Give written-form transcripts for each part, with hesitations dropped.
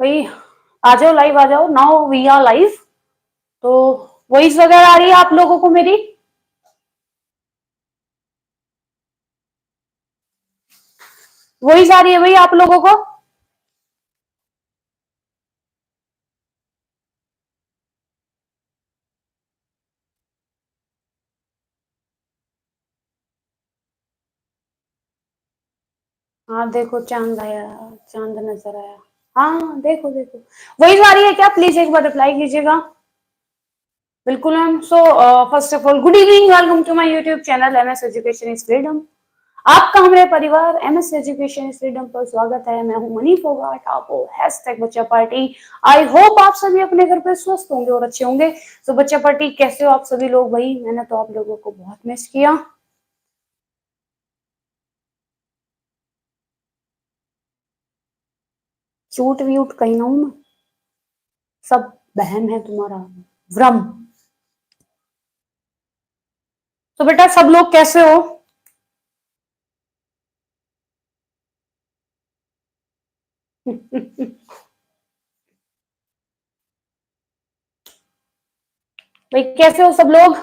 भाई आ जाओ, लाइव आ जाओ। Now we are live. तो वॉइस वगैरह आ रही है आप लोगों को मेरी? वॉइस आ रही है भाई आप लोगों को? हाँ देखो, चांद आया, चांद नजर आया। हाँ देखो देखो, वॉइस आ रही है क्या? प्लीज एक बार रिप्लाई कीजिएगा। बिल्कुल ma'am. So first of all good evening, welcome to my YouTube channel MS education is freedom. आपका हमारे परिवार एमएस एजुकेशन इज फ्रीडम पर स्वागत है। मैं हूं मनी फोगाट, आप हो हैशटैग बच्चा पार्टी। आई होप आप सभी अपने घर पे स्वस्थ होंगे और अच्छे होंगे। तो बच्चा पार्टी कैसे हो आप सभी लोग? भाई मैंने तो आप लोगों को बहुत मिस किया। क्यूट व्यूट कहीं ना हूं मैं, सब बहन है तुम्हारा भ्रम। तो बेटा सब लोग कैसे हो? भाई कैसे हो सब लोग?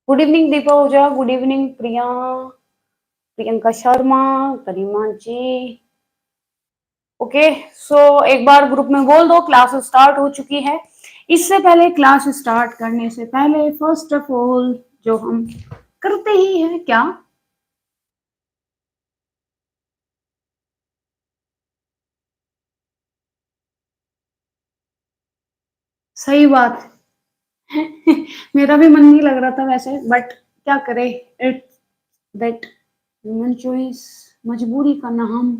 गुड इवनिंग दीपा ओझा, गुड इवनिंग प्रिया, प्रियंका शर्मा, करीमा जी। ओके। सो एक बार ग्रुप में बोल दो क्लास स्टार्ट हो चुकी है। इससे पहले, क्लास स्टार्ट करने से पहले फर्स्ट ऑफ ऑल जो हम करते ही हैं क्या, सही बात है। मेरा भी मन नहीं लग रहा था वैसे, बट क्या करे, इट्स दैट ह्यूमन चॉइस, मजबूरी का नाम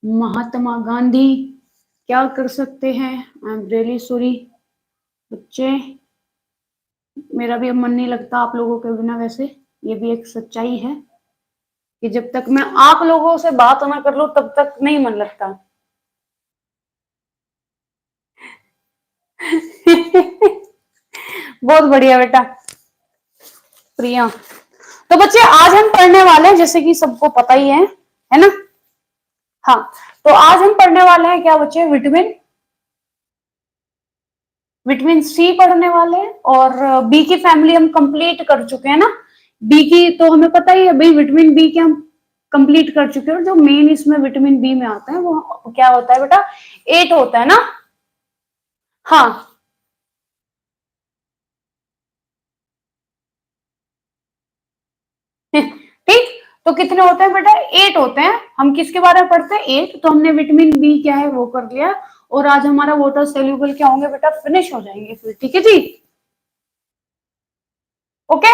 महात्मा गांधी। क्या कर सकते हैं, आई एम रियली सॉरी बच्चे। मेरा भी अब मन नहीं लगता आप लोगों के बिना वैसे, ये भी एक सच्चाई है कि जब तक मैं आप लोगों से बात ना कर लूं तब तक नहीं मन लगता। बहुत बढ़िया बेटा प्रिया। तो बच्चे आज हम पढ़ने वाले हैं, जैसे कि सबको पता ही है ना? हाँ। तो आज हम पढ़ने वाले हैं क्या बच्चे? विटामिन, विटामिन सी पढ़ने वाले हैं। और बी की फैमिली हम कंप्लीट कर चुके हैं ना। बी की तो हमें पता ही है भाई, विटामिन बी के हम कंप्लीट कर चुके हैं। और जो मेन इसमें विटामिन बी में आता है वो क्या होता है बेटा? 8 होता है ना। हाँ। ठीक। तो कितने होते हैं बेटा? 8 होते हैं। हम किसके बारे में पढ़ते हैं? 8। तो हमने विटामिन बी क्या है वो कर लिया। और आज हमारा वाटर सोल्यूबल क्या होंगे बेटा? फिनिश हो जाएंगे फिर। ठीक है जी? ओके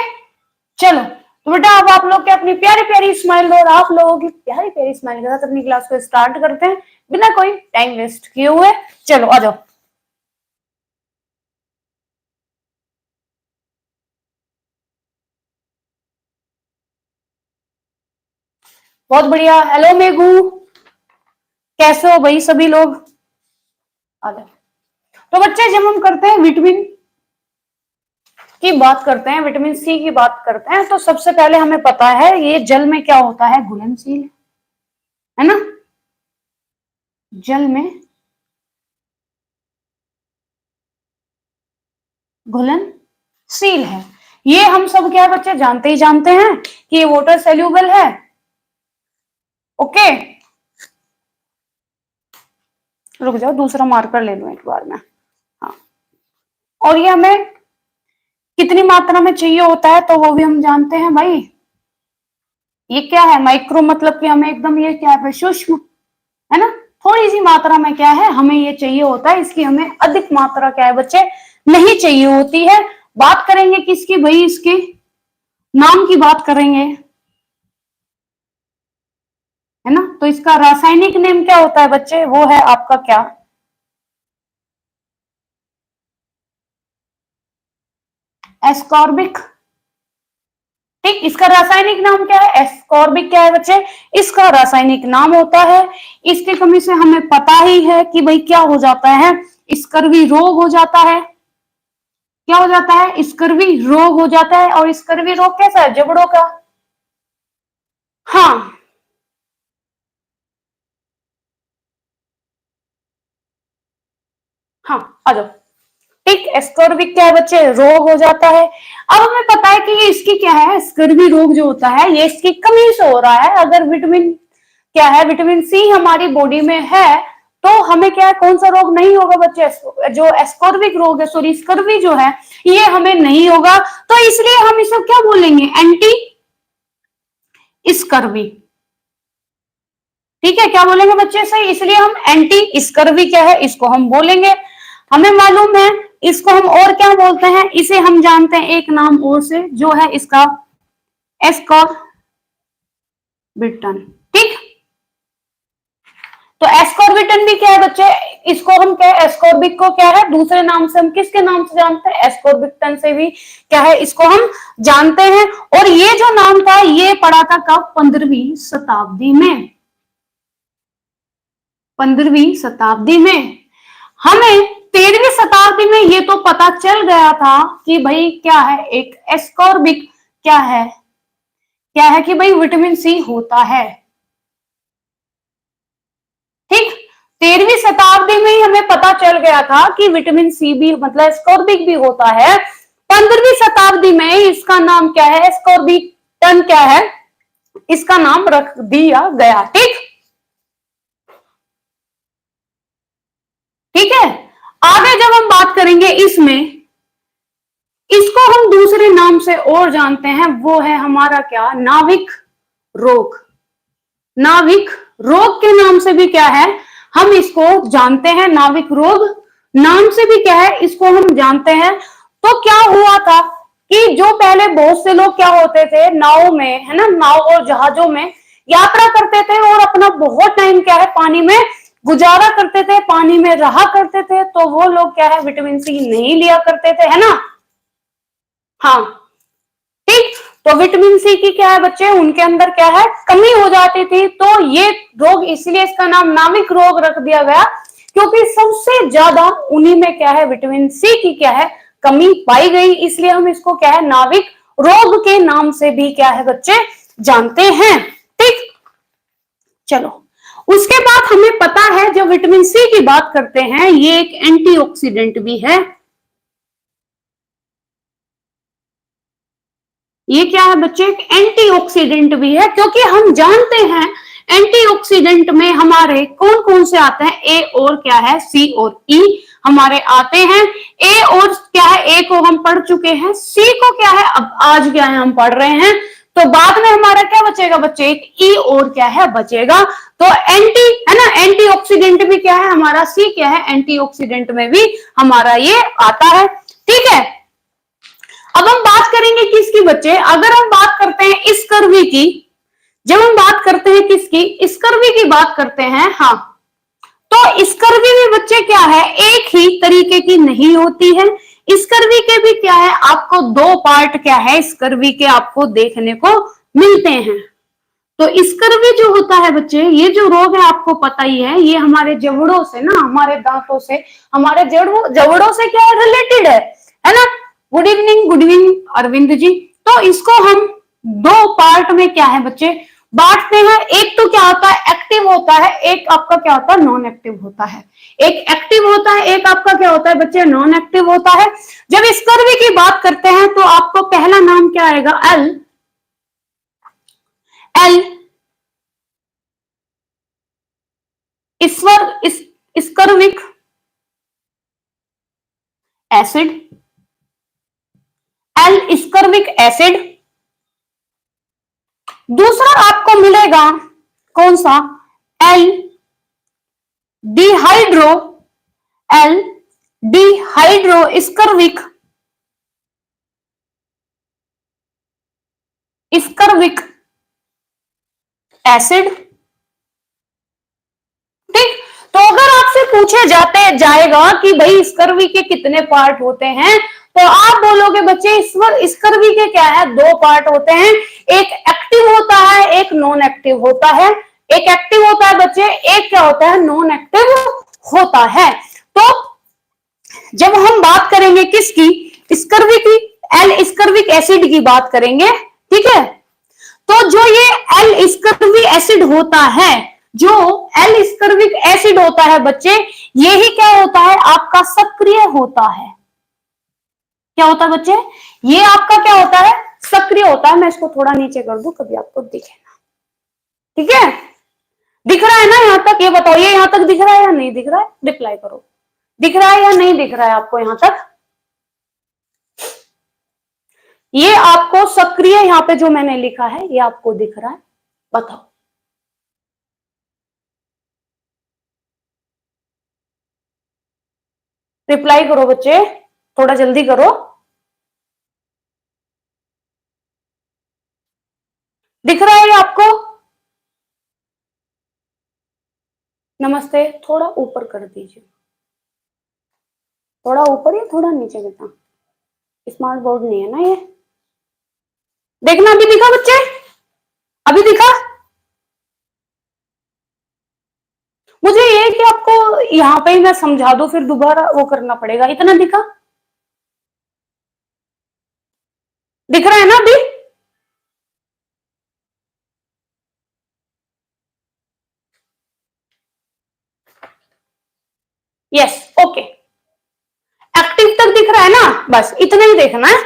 चलो। तो बेटा अब आप लोग के अपनी प्यारी प्यारी स्माइल और आप लोगों की प्यारी प्यारी स्माइल के साथ अपनी क्लास को स्टार्ट करते हैं बिना कोई टाइम वेस्ट किए हुए। चलो आ जाओ। बहुत बढ़िया। हेलो मेघू, कैसे हो भाई सभी लोग? आ जाओ। तो बच्चे जब हम करते हैं विटामिन की बात करते हैं, विटामिन सी की बात करते हैं, तो सबसे पहले हमें पता है ये जल में क्या होता है? घुलनशील, है ना? जल में घुलनशील है। ये हम सब क्या बच्चे जानते ही जानते हैं कि ये वाटर सोल्यूबल है। ओके, रुक जाओ, दूसरा मार्कर ले लूं एक बार में। हाँ। और ये हमें कितनी मात्रा में चाहिए होता है तो वो भी हम जानते हैं भाई। ये क्या है? माइक्रो, मतलब कि हमें एकदम ये क्या है? सूक्ष्म, है ना? थोड़ी सी मात्रा में क्या है हमें ये चाहिए होता है, इसकी हमें अधिक मात्रा क्या है बच्चे? नहीं चाहिए होती है। बात करेंगे किसकी भाई? इसके नाम की बात करेंगे, है ना? तो इसका रासायनिक नेम क्या होता है बच्चे? वो है आपका क्या? एस्कॉर्बिक। ठीक, इसका रासायनिक नाम क्या है? एस्कॉर्बिक क्या है बच्चे? इसका रासायनिक नाम होता है। इसकी कमी से हमें पता ही है कि भाई क्या हो जाता है? स्कर्वी रोग हो जाता है। क्या हो जाता है? स्कर्वी रोग हो जाता है। और स्कर्वी रोग कैसा है? जबड़ों का। हाँ। हाँ आ जाओ। ठीक, स्कर्वी क्या है बच्चे, रोग हो जाता है। अब हमें पता है कि ये इसकी क्या है, स्कर्वी रोग जो होता है ये इसकी कमी से हो रहा है। अगर विटामिन क्या है, विटामिन सी हमारी बॉडी में है तो हमें क्या है, कौन सा रोग नहीं होगा बच्चे, जो एस्कॉर्बिक रोग है, सॉरी स्कर्वी जो है ये हमें नहीं होगा। तो इसलिए हम इसे क्या बोलेंगे, एंटी स्कर्वी। ठीक है, क्या बोलेंगे बच्चे से, इसलिए हम एंटी स्कर्वी क्या है इसको हम बोलेंगे। हमें मालूम है इसको हम और क्या बोलते हैं, इसे हम जानते हैं एक नाम और से जो है इसका एस्कॉर्बिटन। ठीक, तो एस्कॉर्बिटन भी क्या है बच्चे, इसको हम क्या है, एस्कॉर्बिक को क्या है दूसरे नाम से हम किसके नाम से जानते हैं, एस्कॉर्बिटन से भी क्या है इसको हम जानते हैं। और ये जो नाम था ये पड़ा था कब, 15वीं शताब्दी में। 15वीं शताब्दी में। हमें 13वीं शताब्दी में ये तो पता चल गया था कि भाई क्या है, एक एस्कॉर्बिक क्या है कि भाई विटामिन सी होता है। ठीक, 13वीं शताब्दी में ही हमें पता चल गया था कि विटामिन सी भी मतलब एस्कॉर्बिक भी होता है। 15वीं शताब्दी में इसका नाम क्या है, एस्कॉर्बिटन क्या है, इसका नाम रख दिया गया। ठीक, ठीक है। आगे जब हम बात करेंगे इसमें, इसको हम दूसरे नाम से और जानते हैं, वो है हमारा क्या, नाभिक रोग। नाभिक रोग के नाम से भी क्या है हम इसको जानते हैं, नाभिक रोग नाम से भी क्या है इसको हम जानते हैं। तो क्या हुआ था कि जो पहले बहुत से लोग क्या होते थे, नाव में है ना, नाव और जहाजों में यात्रा करते थे और अपना बहुत टाइम क्या है पानी में गुजारा करते थे, पानी में रहा करते थे, तो वो लोग क्या है विटामिन सी नहीं लिया करते थे, है ना। हाँ, ठीक, तो विटामिन सी की क्या है बच्चे, उनके अंदर क्या है कमी हो जाती थी। तो ये रोग इसलिए इसका नाम नाभिक रोग रख दिया गया क्योंकि सबसे ज्यादा उन्हीं में क्या है विटामिन सी की क्या है कमी पाई गई, इसलिए हम इसको क्या है नाभिक रोग के नाम से भी क्या है बच्चे जानते हैं। ठीक, चलो उसके बाद हमें पता है जब विटामिन सी की बात करते हैं ये एक एंटीऑक्सीडेंट भी है। ये क्या है बच्चे, एक एंटीऑक्सीडेंट भी है, क्योंकि हम जानते हैं एंटीऑक्सीडेंट में हमारे कौन कौन से आते हैं, ए और क्या है सी और ई हमारे आते हैं। ए और क्या है, ए को हम पढ़ चुके हैं, सी को क्या है अब आज क्या है हम पढ़ रहे हैं, तो बाद में हमारा क्या बचेगा बच्चे, एक ई और क्या है बचेगा। तो एंटी है ना, एंटीऑक्सीडेंट भी क्या है हमारा, सी क्या है एंटीऑक्सीडेंट में भी हमारा ये आता है। ठीक है, अब हम बात करेंगे किसकी बच्चे, अगर हम बात करते हैं स्कर्वी की, जब हम बात करते हैं किसकी, स्कर्वी की बात करते हैं, हाँ, तो स्कर्वी भी बच्चे क्या है एक ही तरीके की नहीं होती है। स्कर्वी के भी क्या है आपको दो पार्ट क्या है स्कर्वी के आपको देखने को मिलते हैं। तो स्कर्वी जो होता है बच्चे, ये जो रोग है आपको पता ही है, ये हमारे जबड़ों से ना, हमारे दांतों से, हमारे जबड़ों से क्या रिलेटेड है ना। Good evening Arvind ji. तो इसको हम दो पार्ट में क्या है बच्चे बांटते हैं, एक तो क्या होता है एक्टिव होता है, एक आपका क्या होता है नॉन एक्टिव होता है। एक एक्टिव होता है, एक आपका क्या होता है बच्चे नॉन एक्टिव होता है। जब स्कर्वी की बात करते हैं तो आपको पहला नाम क्या आएगा, L ascorbic acid, L ascorbic acid. दूसरा आपको मिलेगा कौन सा, L dehydro, L dehydro ascorbic acid. ठीक, तो अगर आपसे पूछे जाएगा कि भाई स्कर्वी के कितने पार्ट होते हैं, तो आप बोलोगे बच्चे स्कर्वी के क्या है दो पार्ट होते हैं, एक एक्टिव होता है एक नॉन एक्टिव होता है। एक एक्टिव होता है बच्चे, एक क्या होता है नॉन एक्टिव होता है। तो जब हम बात करेंगे किसकी, स्कर्वी की, एल स्कर्विक एसिड की बात करेंगे, ठीक है। तो जो ये एल स्कर्वी एसिड होता है जो एल स्कर्विक एसिड होता है बच्चे, यही क्या होता है, आपका सक्रिय होता है। क्या होता है बच्चे, ये आपका क्या होता है, सक्रिय होता है। मैं इसको थोड़ा नीचे कर दूं, कभी आपको दिखे ना, ठीक है। दिख रहा है ना यहां तक, ये बताओ, ये यहां तक दिख रहा है या नहीं दिख रहा है, रिप्लाई करो, दिख रहा है या नहीं दिख रहा है आपको यहां तक। ये आपको सक्रिय यहां पे जो मैंने लिखा है, ये आपको दिख रहा है, बताओ। रिप्लाई करो बच्चे, थोड़ा जल्दी करो। दिख रहा है ये आपको? नमस्ते, थोड़ा ऊपर कर दीजिए, थोड़ा ऊपर या थोड़ा नीचे बेटा, स्मार्ट बोर्ड नहीं है ना ये। देखना, अभी दिखा बच्चे, अभी दिखा? मुझे ये कि आपको यहाँ पे ही मैं समझा दूं, फिर दोबारा वो करना पड़ेगा। इतना दिखा? दिख रहा है ना अभी? यस, ओके, एक्टिव तक दिख रहा है ना, बस इतना ही देखना है।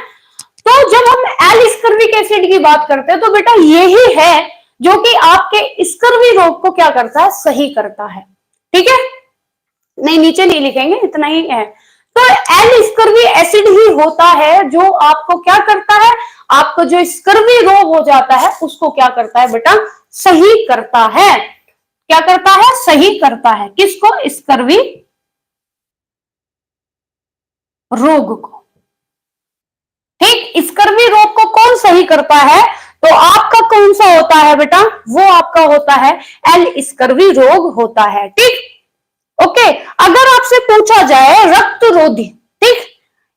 तो जब हम एल स्कर्विक एसिड की बात करते हैं तो बेटा यही है जो कि आपके स्कर्वी रोग को क्या करता है, सही करता है, ठीक है। नहीं, नीचे नहीं लिखेंगे, इतना ही है। तो एल स्कर्वी एसिड ही होता है जो आपको क्या करता है, आपको जो स्कर्वी रोग हो जाता है उसको क्या करता है बेटा, सही करता है। क्या करता है, सही करता है। किसको, स्कर्वी रोग को। ठीक, स्कर्वी रोग को कौन सही करता है, तो आपका कौन सा होता है बेटा, वो आपका होता है एल स्कर्वी रोग होता है, ठीक। ओके, अगर आपसे पूछा जाए रक्त रोधी, ठीक,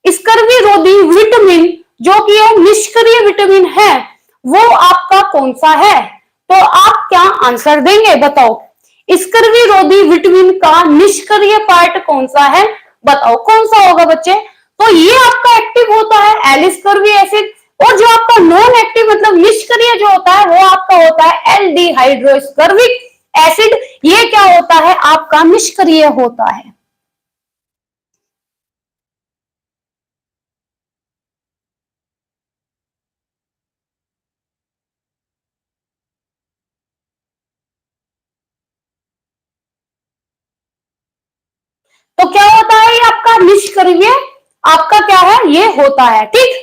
स्कर्वी रोधी विटामिन जो कि ये निष्क्रिय विटामिन है, वो आपका कौन सा है, तो आप क्या आंसर देंगे, बताओ। स्कर्वी रोधी विटामिन का निष्क्रिय पार्ट कौन सा है, बताओ कौन सा होगा बच्चे। तो ये आपका एक्टिव होता है एल स्कर्वी एसिड, और जो आपका नॉन एक्टिव मतलब निष्क्रिय जो होता है वो आपका होता है एल डी हाइड्रोस्कर्विक एसिड। ये क्या होता है, आपका निष्क्रिय होता है। तो क्या होता है, ये आपका निष्क्रिय, आपका क्या है, ये होता है, ठीक।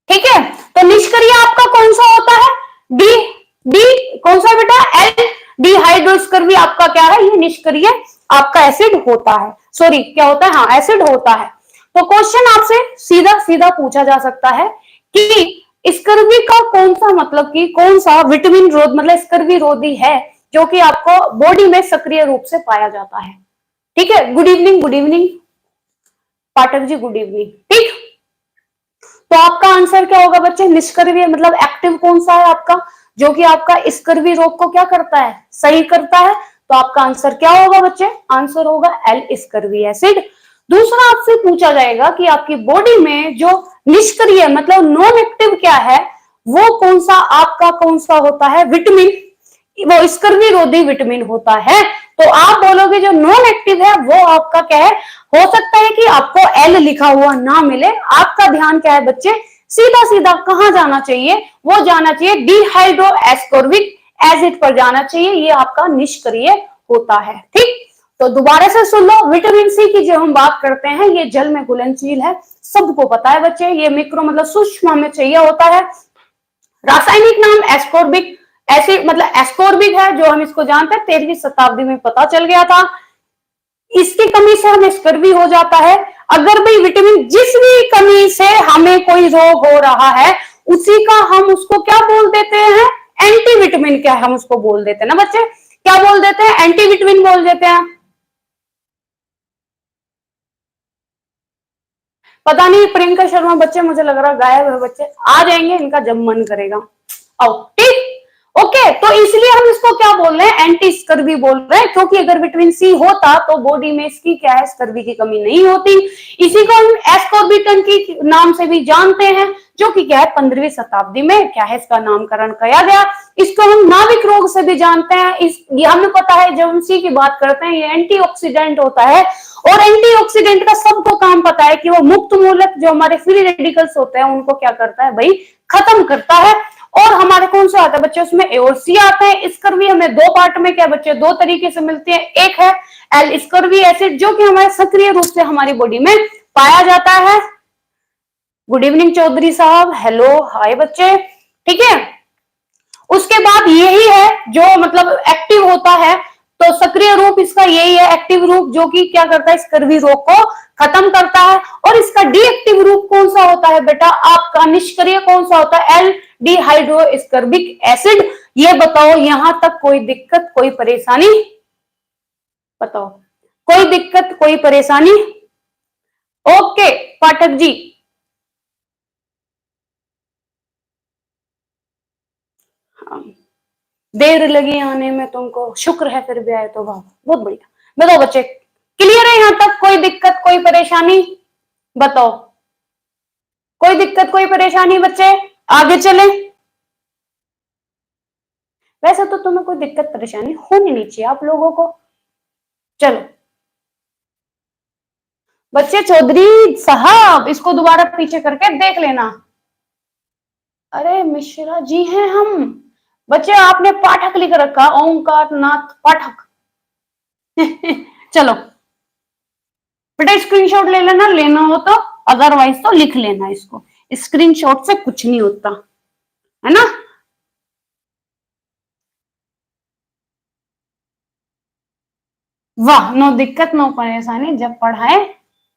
ठीक है, तो निष्क्रिय आपका कौन सा होता है, डी, डी कौन सा बेटा, एल डिहाइड्रोस्कर्वी आपका क्या है, ये निष्क्रिय आपका एसिड होता है, सॉरी क्या होता है, हाँ एसिड होता है। तो क्वेश्चन आपसे सीधा सीधा पूछा जा सकता है कि स्कर्वी का कौन सा मतलब कि कौन सा विटामिन रोध मतलब स्कर्वी रोधी है जो कि आपको बॉडी में सक्रिय रूप से पाया जाता है। ठीक है, good evening, good evening Pathak ji, good evening, ठीक। तो आपका आंसर क्या होगा बच्चे, निष्क्रिय मतलब एक्टिव कौन सा है आपका, जो कि आपका स्कर्वी रोग को क्या करता है, सही करता है। तो आपका आंसर क्या होगा बच्चे, आंसर होगा एल स्कर्वी एसिड। दूसरा आपसे पूछा जाएगा कि आपकी बॉडी में जो निष्क्रिय मतलब नॉन एक्टिव क्या है, वो कौन सा आपका कौन सा होता है विटामिन, वो स्कर्वी रोधी विटामिन होता है। तो आप बोलोगे जो नॉन एक्टिव है वो आपका क्या है, हो सकता है कि आपको एल लिखा हुआ ना मिले, आपका ध्यान क्या है बच्चे, सीधा सीधा कहां जाना चाहिए, वो जाना चाहिए डिहाइड्रो एस्कॉर्बिक एसिड पर जाना चाहिए, ये आपका निष्क्रिय होता है, ठीक। तो दोबारा से सुन लो, विटामिन सी की जो हम बात करते हैं ये जल में घुलनशील है, सबको पता है बच्चे, ये मिक्रो मतलब सूक्ष्म में चाहिए होता है। रासायनिक नाम एस्कॉर्बिक एसिड मतलब एस्कॉर्बिक है, जो हम इसको जानते हैं 13वीं शताब्दी में पता चल गया था। इसकी कमी से हमें स्कर्वी हो जाता है। अगर भाई विटामिन जिस भी कमी से हमें कोई रोग हो रहा है उसी का हम उसको क्या बोल देते हैं, एंटी विटामिन, क्या हम उसको बोल देते हैं ना बच्चे, क्या बोल देते हैं, एंटी विटामिन बोल देते हैं। पता नहीं प्रियंका शर्मा बच्चे, मुझे लग रहा गायब है बच्चे, आ जाएंगे इनका जब मन करेगा। आओ, ठीक, ओके, तो इसलिए हम इसको क्या बोल रहे हैं, एंटी स्कर्वी बोल रहे हैं, क्योंकि अगर विटामिन सी होता तो बॉडी में इसकी क्या है, स्कर्वी की कमी नहीं होती। इसी को हम एस्कॉर्बिटन की नाम से भी जानते हैं, जो कि क्या है 15वीं शताब्दी में क्या है इसका नामकरण किया गया। इसको हम नाविक रोग से भी जानते हैं। ये हमें पता है, जब हम सी की बात करते हैं, ये एंटीऑक्सीडेंट होता है, और एंटीऑक्सीडेंट का सबको काम पता है कि वो मुक्त मूलक जो हमारे फ्री रेडिकल्स होते हैं उनको क्या करता है भाई, खत्म करता है। और हमारे कौन सा आता है बच्चे, उसमें ए और सी आता है। स्कर्वी हमें दो पार्ट में क्या बच्चे, दो तरीके से मिलती है। एक है एल स्कर्वी एसिड, जो कि हमारे सक्रिय रूप से हमारी बॉडी में पाया जाता है। गुड इवनिंग चौधरी साहब, हेलो हाय बच्चे, ठीक है। उसके बाद यही है जो मतलब एक्टिव होता है, तो सक्रिय रूप इसका यही है, एक्टिव रूप, जो कि क्या करता है, स्कर्वी रोग को खत्म करता है। और इसका डीएक्टिव रूप कौन सा होता है बेटा, आपका निष्क्रिय कौन सा होता है, एल डिहाइड्रोस्कर्बिक एसिड। ये बताओ, यहां तक कोई दिक्कत, कोई परेशानी, बताओ, कोई दिक्कत, कोई परेशानी? ओके पाठक जी, हाँ, देर लगी आने में तुमको, शुक्र है फिर भी आए तो, वाह बहुत बढ़िया। बताओ बच्चे, क्लियर है यहां तक, कोई दिक्कत, कोई परेशानी, बताओ, कोई दिक्कत, कोई परेशानी बच्चे, आगे चलें। वैसे तो तुम्हें कोई दिक्कत परेशानी होनी नहीं चाहिए आप लोगों को। चलो बच्चे, चौधरी साहब इसको दोबारा पीछे करके देख लेना। अरे मिश्रा जी हैं हम। बच्चे आपने पाठक लिख रखा, ओंकार नाथ पाठक। चलो बेटा स्क्रीनशॉट ले लेना, लेना हो तो, अदरवाइज तो लिख लेना इसको। स्क्रीनशॉट से कुछ नहीं होता है ना। वाह, नो दिक्कत नो परेशानी, जब पढ़ाए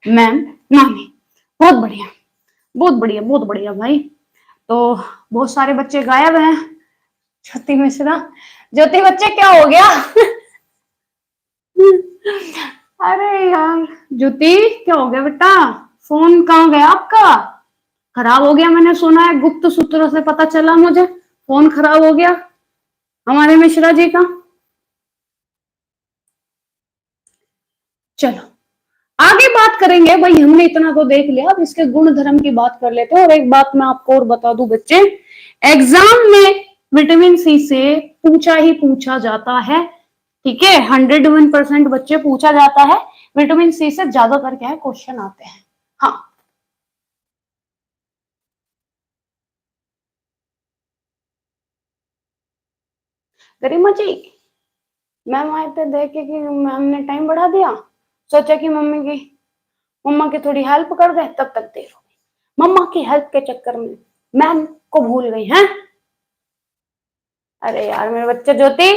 मैम नानी। बहुत बढ़िया, बहुत बढ़िया, बहुत बढ़िया भाई। तो बहुत सारे बच्चे गायब हैं। ज्योति मिश्रा, ज्योति बच्चे क्या हो गया? अरे यार ज्योति, क्या हो गया बेटा, फोन कहाँ गया आपका? खराब हो गया, मैंने सुना है, गुप्त सूत्रों से पता चला मुझे, फोन खराब हो गया हमारे मिश्रा जी का। चलो आगे बात करेंगे भाई, हमने इतना तो देख लिया, अब इसके गुण धर्म की बात कर लेते हैं। और एक बात मैं आपको और बता दूं बच्चे, एग्जाम में विटामिन सी से पूछा ही पूछा जाता है, ठीक है। 101% बच्चे पूछा जाता है, विटामिन सी से ज्यादातर क्या है क्वेश्चन आते हैं। हाँ गरिमा जी, मैम आए थे, देखे कि मैम ने टाइम बढ़ा दिया, सोचा कि मम्मा की थोड़ी हेल्प कर दे, तब तक देर हो गई। मम्मा की हेल्प के चक्कर में मैम को भूल गई हैं। अरे यार मेरे बच्चे, ज्योति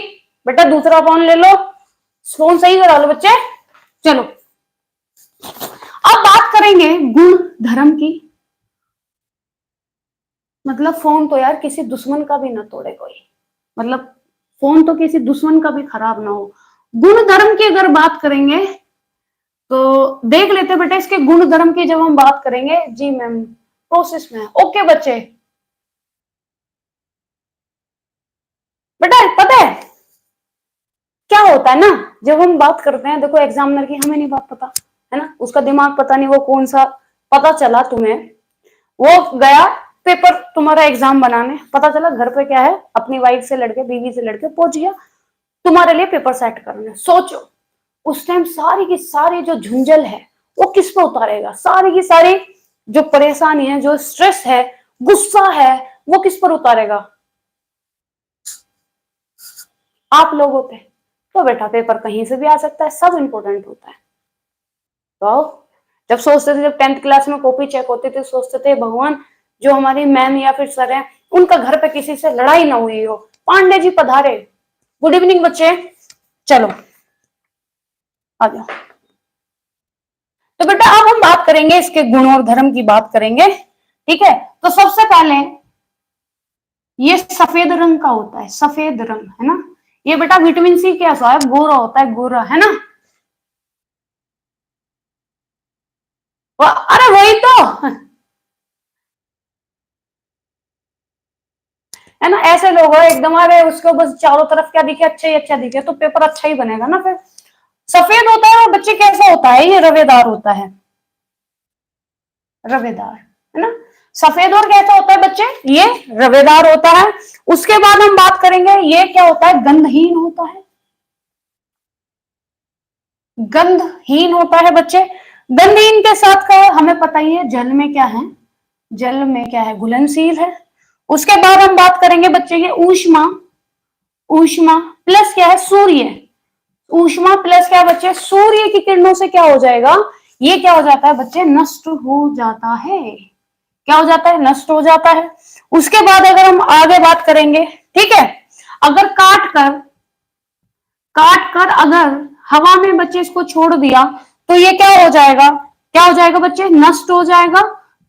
बेटा दूसरा फोन ले लो, फोन सही करा लो बच्चे। चलो अब बात करेंगे गुण धर्म की। मतलब फोन तो यार किसी दुश्मन का भी ना तोड़े कोई, मतलब फोन तो किसी दुश्मन का भी खराब ना हो। गुण धर्म की अगर बात करेंगे तो देख लेते बेटा, इसके गुण धर्म की जब हम बात करेंगे, जी मैम प्रोसेस में है। ओके बच्चे, बेटा पता है क्या होता है ना, जब हम बात करते हैं, देखो एग्जामिनर की हमें नहीं बात पता है ना, उसका दिमाग पता नहीं वो कौन सा, पता चला तुम्हें वो गया पेपर तुम्हारा एग्जाम बनाने, पता चला घर पे क्या है, अपनी वाइफ से लड़के, बीवी से लड़के पहुंच गया तुम्हारे लिए पेपर सेट करने। सोचो उस टाइम सारी की सारी जो झुंझल है वो किस पे उतारेगा, सारी की सारी जो परेशानी है, जो स्ट्रेस है, गुस्सा है, वो किस पर उतारेगा, आप लोगों पे। तो बेटा पेपर कहीं से भी आ सकता है, सब इंपॉर्टेंट होता है। तो जब सोचते थे, जब 10th क्लास में कॉपी चेक होती थी, सोचते थे भगवान जो हमारी मैम या फिर सर है उनका घर पे किसी से लड़ाई ना हुई हो, पांडे जी पधारे। गुड इवनिंग बच्चे, चलो आ जाओ। तो बेटा अब हम बात करेंगे इसके गुण और धर्म की बात करेंगे, ठीक है। तो सबसे पहले ये सफेद रंग का होता है, सफेद रंग है ना। ये बेटा विटामिन सी कैसा है, गोरा होता है, गोरा है ना। अरे वही तो है ना, ऐसे होगा एकदम, अरे उसको बस चारों तरफ क्या दिखे, अच्छा ही अच्छा दिखे, तो पेपर अच्छा ही बनेगा ना फिर। सफेद होता है और बच्चे कैसा होता है, ये रवेदार होता है, रवेदार, है ना। सफेद और कैसा होता है बच्चे, ये रवेदार होता है। उसके बाद हम बात करेंगे, ये क्या होता है, गंधहीन होता है, गंधहीन होता है बच्चे। गंधहीन के साथ का हमें पता ही है, जल में क्या है, जल में क्या है, घुलनशील है। उसके बाद हम बात करेंगे बच्चे ये ऊष्मा, ऊष्मा प्लस क्या है, सूर्य, ऊष्मा प्लस क्या बच्चे, सूर्य की किरणों से क्या हो जाएगा, ये क्या हो जाता है बच्चे, नष्ट हो जाता है। क्या हो जाता है, नष्ट हो जाता है। उसके बाद अगर हम आगे बात करेंगे, ठीक है, अगर काट कर अगर हवा में बच्चे इसको छोड़ दिया, तो ये क्या हो जाएगा, क्या हो जाएगा बच्चे, नष्ट हो जाएगा।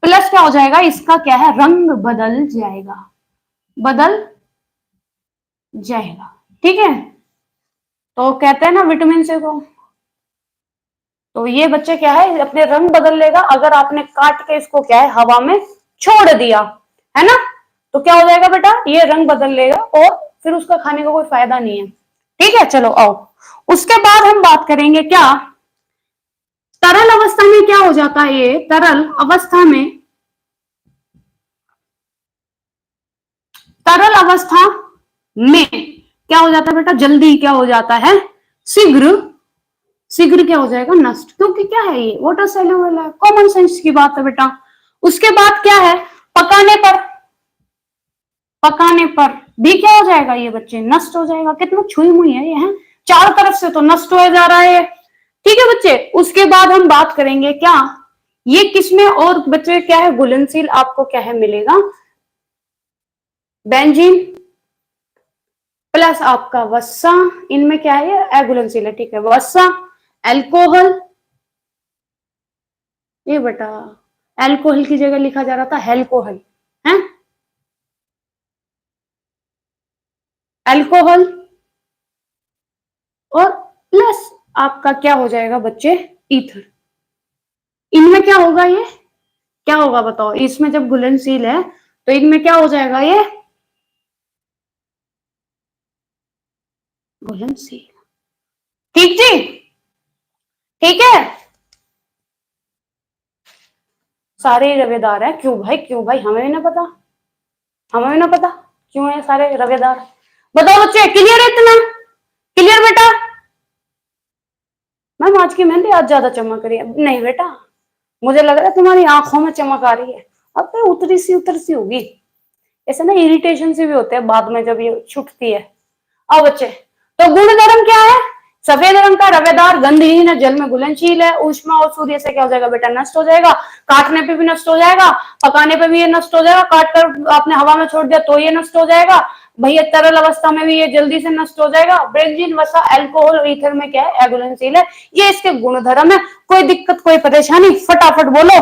प्लस क्या हो जाएगा, इसका क्या है, रंग बदल जाएगा, बदल जाएगा, ठीक है। तो कहते हैं ना विटामिन सी को, तो ये बच्चे क्या है, अपने रंग बदल लेगा अगर आपने काट के इसको क्या है, हवा में छोड़ दिया, है ना। तो क्या हो जाएगा बेटा, ये रंग बदल लेगा और फिर उसका खाने का कोई फायदा नहीं है, ठीक है। चलो आओ, उसके बाद हम बात करेंगे क्या, तरल अवस्था में क्या हो जाता है, ये तरल अवस्था में, तरल अवस्था में क्या हो जाता है बेटा, जल्दी क्या हो जाता है, शीघ्र, शीघ्र क्या हो जाएगा, नष्ट, क्योंकि क्या है ये वाटर सॉल्युबल है, कॉमन सेंस की बात है बेटा। उसके बाद क्या है, पकाने पर, पकाने पर भी क्या हो जाएगा, ये बच्चे नष्ट हो जाएगा। कितना छुई मुई है ये, है चारों तरफ से तो नष्ट हो जा रहा है, ठीक है बच्चे। उसके बाद हम बात करेंगे क्या, ये किसमें और बच्चे क्या है, घुलनशील आपको क्या है मिलेगा, बेंजीन प्लस आपका वसा, इनमें क्या है, ये अघुलनशील है, ठीक है, वसा, एल्कोहल, ये बेटा एल्कोहल की जगह लिखा जा रहा था हेल्कोहल, है एल्कोहल, और प्लस आपका क्या हो जाएगा बच्चे, ईथर। इनमें क्या होगा, ये क्या होगा बताओ, इसमें जब घुलनशील है तो इनमें क्या हो जाएगा, ये घुलनशील, ठीक जी, ठीक है। सारे ही रवेदार है, क्यों भाई, क्यों भाई, हमें भी ना पता, हमें भी ना पता क्यों है सारे रवेदार। बताओ बच्चे, क्लियर है इतना, क्लियर बेटा। मैम आज की मेहंदी आज ज्यादा चमक रही है, नहीं बेटा, मुझे लग रहा है तुम्हारी आंखों में चमक आ रही है, अब तो उतर सी होगी। ऐसे ना इरिटेशन से भी होते हैं बाद में जब ये छुटती है। अब बच्चे, तो गुण धर्म क्या है, सफेद रंग का रवेदार, गंधहीन है, जल में घुलनशील है, ऊष्मा और सूर्य से क्या हो जाएगा बेटा, नष्ट हो जाएगा। काटने पे भी नष्ट हो जाएगा, पकाने पे भी ये नष्ट हो जाएगा, काट कर आपने हवा में छोड़ दिया तो ये नष्ट हो जाएगा भैया, तरल अवस्था में भी ये जल्दी से नष्ट हो जाएगा। बेंजीन, वसा, अल्कोहल और ईथर में क्या है, अघुलनशील है। ये इसके गुण धर्म है। कोई दिक्कत, कोई परेशानी, फटाफट बोलो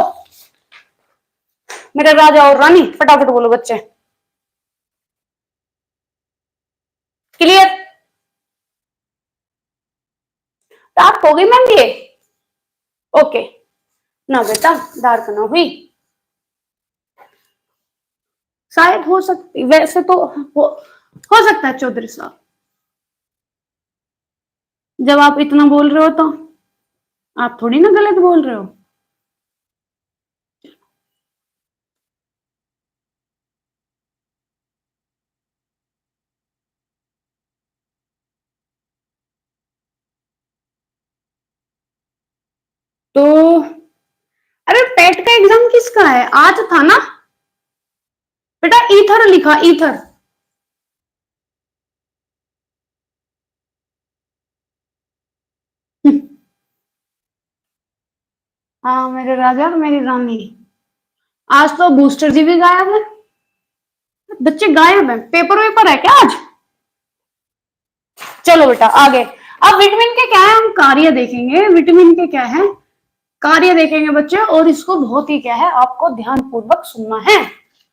मेरे राजा और रानी, फटाफट बोलो बच्चे, क्लियर। डार्क हो गई मैम ये, ओके ना बेटा, डार्क ना हुई, शायद हो सकती, वैसे तो हो सकता है चौधरी साहब, जब आप इतना बोल रहे हो तो आप थोड़ी ना गलत बोल रहे हो। तो अरे पेट का एग्जाम किसका है, आज था ना बेटा, ईथर लिखा, ईथर। हाँ मेरे राजा और मेरी रानी, आज तो बूस्टर जी भी गायब है, बच्चे गायब है, पेपर वेपर है क्या आज। चलो बेटा आगे, अब विटामिन के क्या है, हम कार्य देखेंगे, विटामिन के क्या है, कार्य देखेंगे बच्चे, और इसको बहुत ही क्या है, आपको ध्यान पूर्वक सुनना है,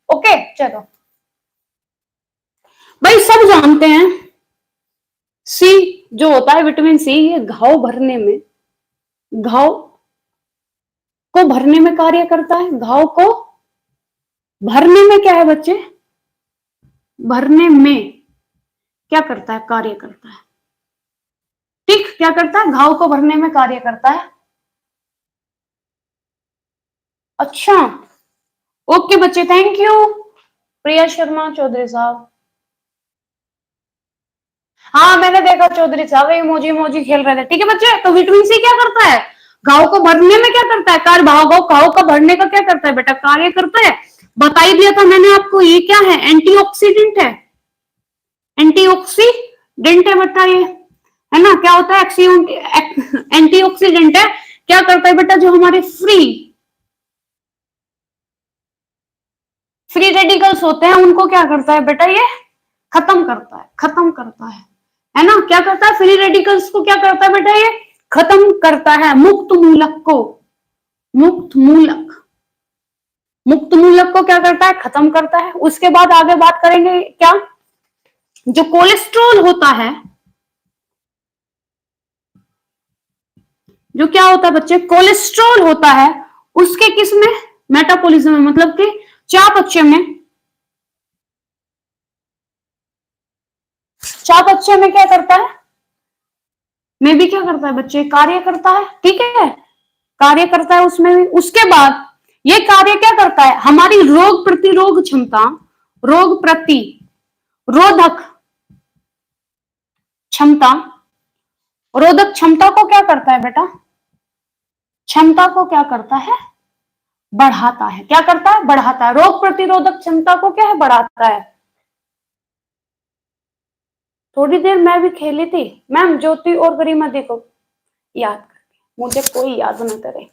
ओके। चलो भाई, सब जानते हैं सी जो होता है, विटामिन सी, ये घाव भरने में, घाव को भरने में कार्य करता है, घाव को भरने में क्या है बच्चे, भरने में क्या करता है, कार्य करता है। ठीक, क्या करता है, घाव को भरने में कार्य करता है। अच्छा, ओके बच्चे, थैंक यू। प्रिया शर्मा चौधरी साहब, हाँ मैंने देखा चौधरी साहब, इमोजी इमोजी खेल रहे थे। ठीक है बच्चे, तो विटामिन सी क्या करता है, घाव को भरने में क्या करता है, कार्य भाव घाव का भरने का क्या करता है बेटा, कार्य करता है। बता ही दिया था मैंने आपको, ये क्या है, एंटीऑक्सीडेंट है। एंटीऑक्सीडेंट है बेटा ये, है ना। क्या होता है, एंटीऑक्सीडेंट है। क्या करता है बेटा, जो हमारे फ्री रेडिकल्स होते हैं उनको क्या करता है बेटा, ये खत्म करता है, खत्म करता है ना। क्या करता है, फ्री रेडिकल्स को क्या करता है बेटा, ये खत्म करता है। मुक्त मूलक को, मुक्त मूलक, मुक्त मूलक को क्या करता है, खत्म करता है। उसके बाद आगे बात करेंगे क्या, जो कोलेस्ट्रॉल होता है, जो क्या होता है बच्चे, कोलेस्ट्रॉल होता है, उसके किस में, मेटाबॉलिज्म में, मतलब कि चयापचय में, चयापचय में क्या करता है, में भी क्या करता है बच्चे, कार्य करता है। ठीक है, कार्य करता है उसमें भी। उसके बाद ये कार्य क्या करता है, हमारी रोग प्रतिरोध क्षमता, रोग प्रतिरोधक क्षमता, रोधक क्षमता को क्या करता है बेटा, क्षमता को क्या करता है, बढ़ाता है। क्या करता है, बढ़ाता है। रोग प्रतिरोधक क्षमता को क्या है, बढ़ाता है। थोड़ी देर मैं भी खेली थी मैम, ज्योति और गरिमा देखो याद करके, मुझे कोई याद न करे।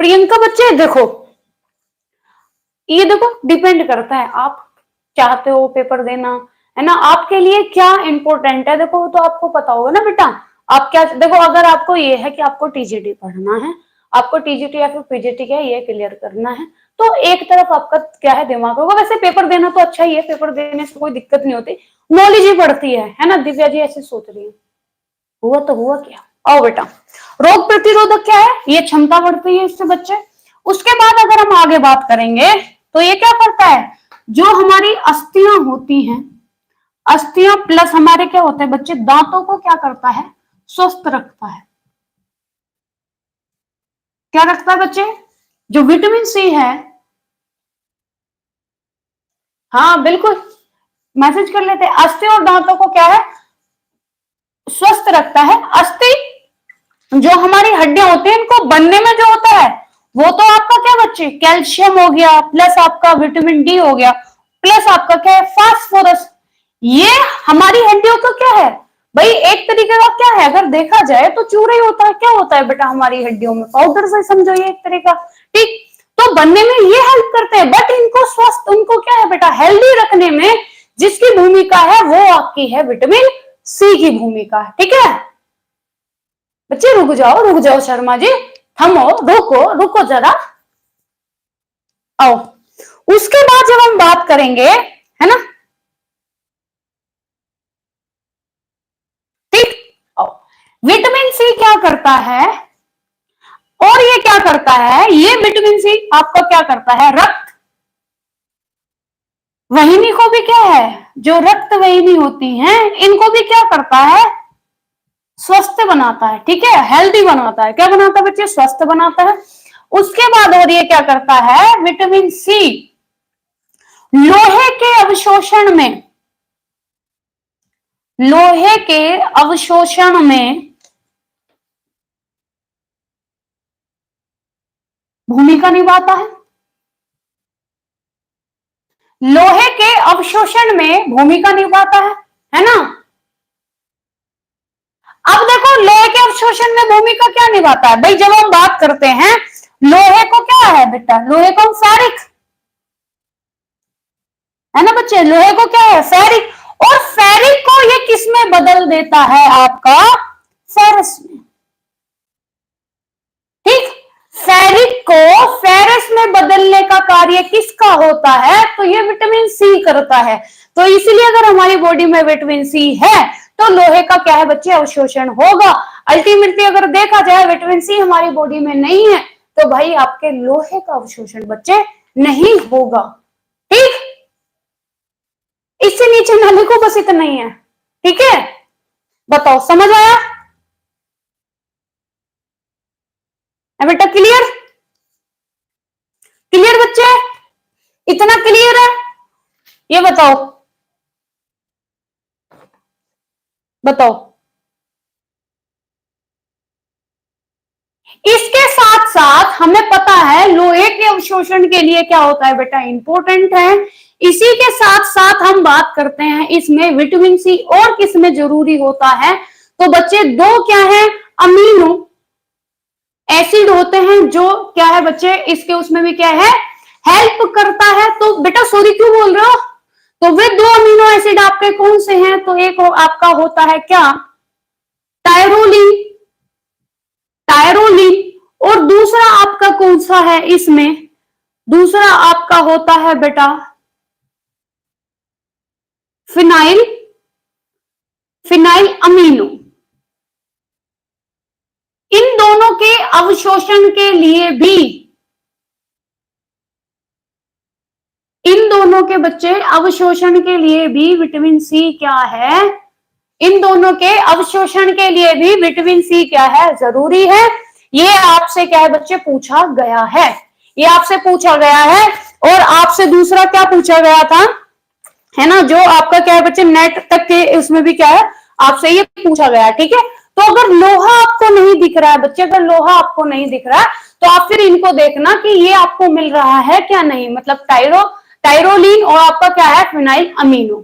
प्रियंका बच्चे देखो, ये देखो डिपेंड करता है, आप चाहते हो पेपर देना, है ना, आपके लिए क्या इंपॉर्टेंट है, देखो तो आपको पता होगा ना बेटा। आप क्या देखो, अगर आपको ये है कि आपको टीजीटी पढ़ना है, आपको टीजीटी या फिर पीजीटी क्या ये क्लियर करना है, तो एक तरफ आपका क्या है, दिमाग होगा। वैसे पेपर देना तो अच्छा ही है, पेपर देने से कोई दिक्कत नहीं होती, नॉलेज ही बढ़ती है ना। दिव्या जी ऐसे सोच रही है, हुआ तो हुआ क्या। आओ बेटा, रोग प्रतिरोधक क्या है, ये क्षमता बढ़ती है इससे बच्चे। उसके बाद अगर हम आगे बात करेंगे तो ये क्या करता है, जो हमारी अस्थियां होती हैं, अस्थियां प्लस हमारे क्या होते हैं बच्चे, दांतों को क्या करता है, स्वस्थ रखता है। क्या रखता है बच्चे, जो विटामिन सी है, हाँ बिल्कुल मैसेज कर लेते हैं, अस्थि और दांतों को क्या है, स्वस्थ रखता है। अस्थि जो हमारी हड्डियां होती हैं, इनको बनने में जो होता है वो तो आपका क्या बच्चे, कैल्शियम हो गया, प्लस आपका विटामिन डी हो गया, प्लस आपका क्या है, फास्फोरस। ये हमारी हड्डियों का क्या है भाई, एक तरीके का क्या है, अगर देखा जाए तो चूरा ही होता है। क्या होता है बेटा हमारी हड्डियों में, पाउडर से समझो ये एक तरीका। ठीक, तो बनने में ये हेल्प करते हैं, बट इनको स्वस्थ, उनको क्या है बेटा, हेल्दी रखने में जिसकी भूमिका है वो आपकी है विटामिन सी की भूमिका। ठीक है बच्चे, रुक जाओ शर्मा जी, थमो, रुको रुको जरा, आओ। उसके बाद जब हम बात करेंगे, है ना, ठीक, आओ। विटामिन सी क्या करता है, और ये क्या करता है, ये विटामिन सी आपका क्या करता है, रक्त वाहिनी को भी क्या है, जो रक्त वाहिनी होती हैं इनको भी क्या करता है, स्वस्थ बनाता है। ठीक है, हेल्दी बनाता है। क्या बनाता है बच्चे, स्वस्थ बनाता है। उसके बाद और ये क्या करता है, विटामिन सी लोहे के अवशोषण में, लोहे के अवशोषण में भूमिका निभाता है, लोहे के अवशोषण में भूमिका निभाता है ना। अब देखो लोहे के अवशोषण में भूमिका क्या निभाता है भाई, जब हम बात करते हैं लोहे को, क्या है बेटा, लोहे को हम फेरिक, है ना बच्चे, लोहे को क्या है, फेरिक, और फेरिक को ये किस में बदल देता है, आपका फेरस में। ठीक, फेरिक को फेरस में बदलने का कार्य किसका होता है, तो ये विटामिन सी करता है। तो इसलिए अगर हमारी बॉडी में विटामिन सी है तो लोहे का क्या है बच्चे, अवशोषण होगा। अल्टीमेटली अगर देखा जाए विटामिन सी हमारी बॉडी में नहीं है तो भाई आपके लोहे का अवशोषण बच्चे नहीं होगा। ठीक, इससे नीचे ना लिखो, बस इतना ही है। ठीक है, बताओ समझ आया? बेटा क्लियर? क्लियर बच्चे? इतना क्लियर है? ये बताओ, बताओ। इसके साथ साथ हमें पता है लोहे के अवशोषण के लिए क्या होता है बेटा, इंपॉर्टेंट है। इसी के साथ साथ हम बात करते हैं इसमें विटामिन सी और किसमें जरूरी होता है। तो बच्चे दो क्या है, अमीनो एसिड होते हैं, जो क्या है बच्चे, इसके उसमें भी क्या है, हेल्प करता है। तो बेटा सॉरी क्यों बोल रहे हो? तो वे दो अमीनो एसिड आपके कौन से हैं? तो एक आपका होता है क्या, टायरोलिन, टायरोलिन। और दूसरा आपका कौन सा है इसमें, दूसरा आपका होता है बेटा फिनाइल, फिनाइल अमीनो। इन दोनों के अवशोषण के लिए भी, इन दोनों के बच्चे अवशोषण के लिए भी विटामिन सी क्या है, इन दोनों के अवशोषण के लिए भी विटामिन सी क्या है, जरूरी है। ये आपसे क्या है बच्चे, पूछा गया है, ये आपसे पूछा गया है। और आपसे दूसरा क्या पूछा गया था, है ना, जो आपका क्या है बच्चे, नेट तक के उसमें भी क्या है, आपसे ये पूछा गया है। ठीक है, तो अगर लोहा आपको नहीं दिख रहा है बच्चे, अगर लोहा आपको नहीं दिख रहा है, तो आप फिर इनको देखना कि ये आपको मिल रहा है क्या नहीं, मतलब टायरोलिन और आपका क्या है, फिनाइल अमीनो।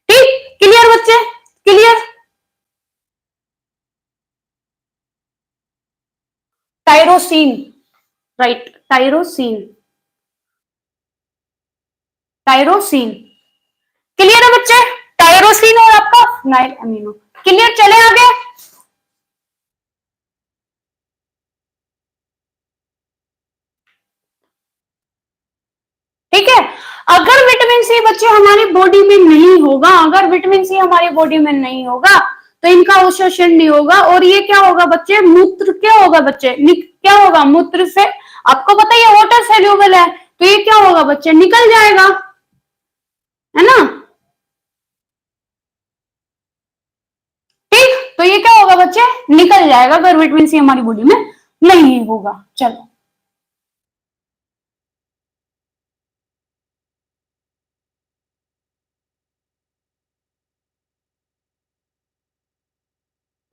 ठीक, क्लियर बच्चे? Clear? Tyrosine, right, tyrosine, tyrosine. Clear है बच्चे? टायरोसिन और आपका फिनाइल अमीनो। क्लियर, चले आगे। ठीक है, अगर विटामिन सी बच्चे हमारी बॉडी में नहीं होगा, अगर विटामिन सी हमारी बॉडी में नहीं होगा, तो इनका अवशोषण नहीं होगा, और ये क्या होगा बच्चे, मूत्र क्या होगा बच्चे, क्या होगा, मूत्र से, आपको पता है वाटर सेल्यूबल है, तो ये क्या होगा बच्चे, निकल जाएगा, है ना। ठीक, तो ये क्या होगा बच्चे, निकल जाएगा, अगर विटामिन सी हमारी बॉडी में नहीं होगा। चलो,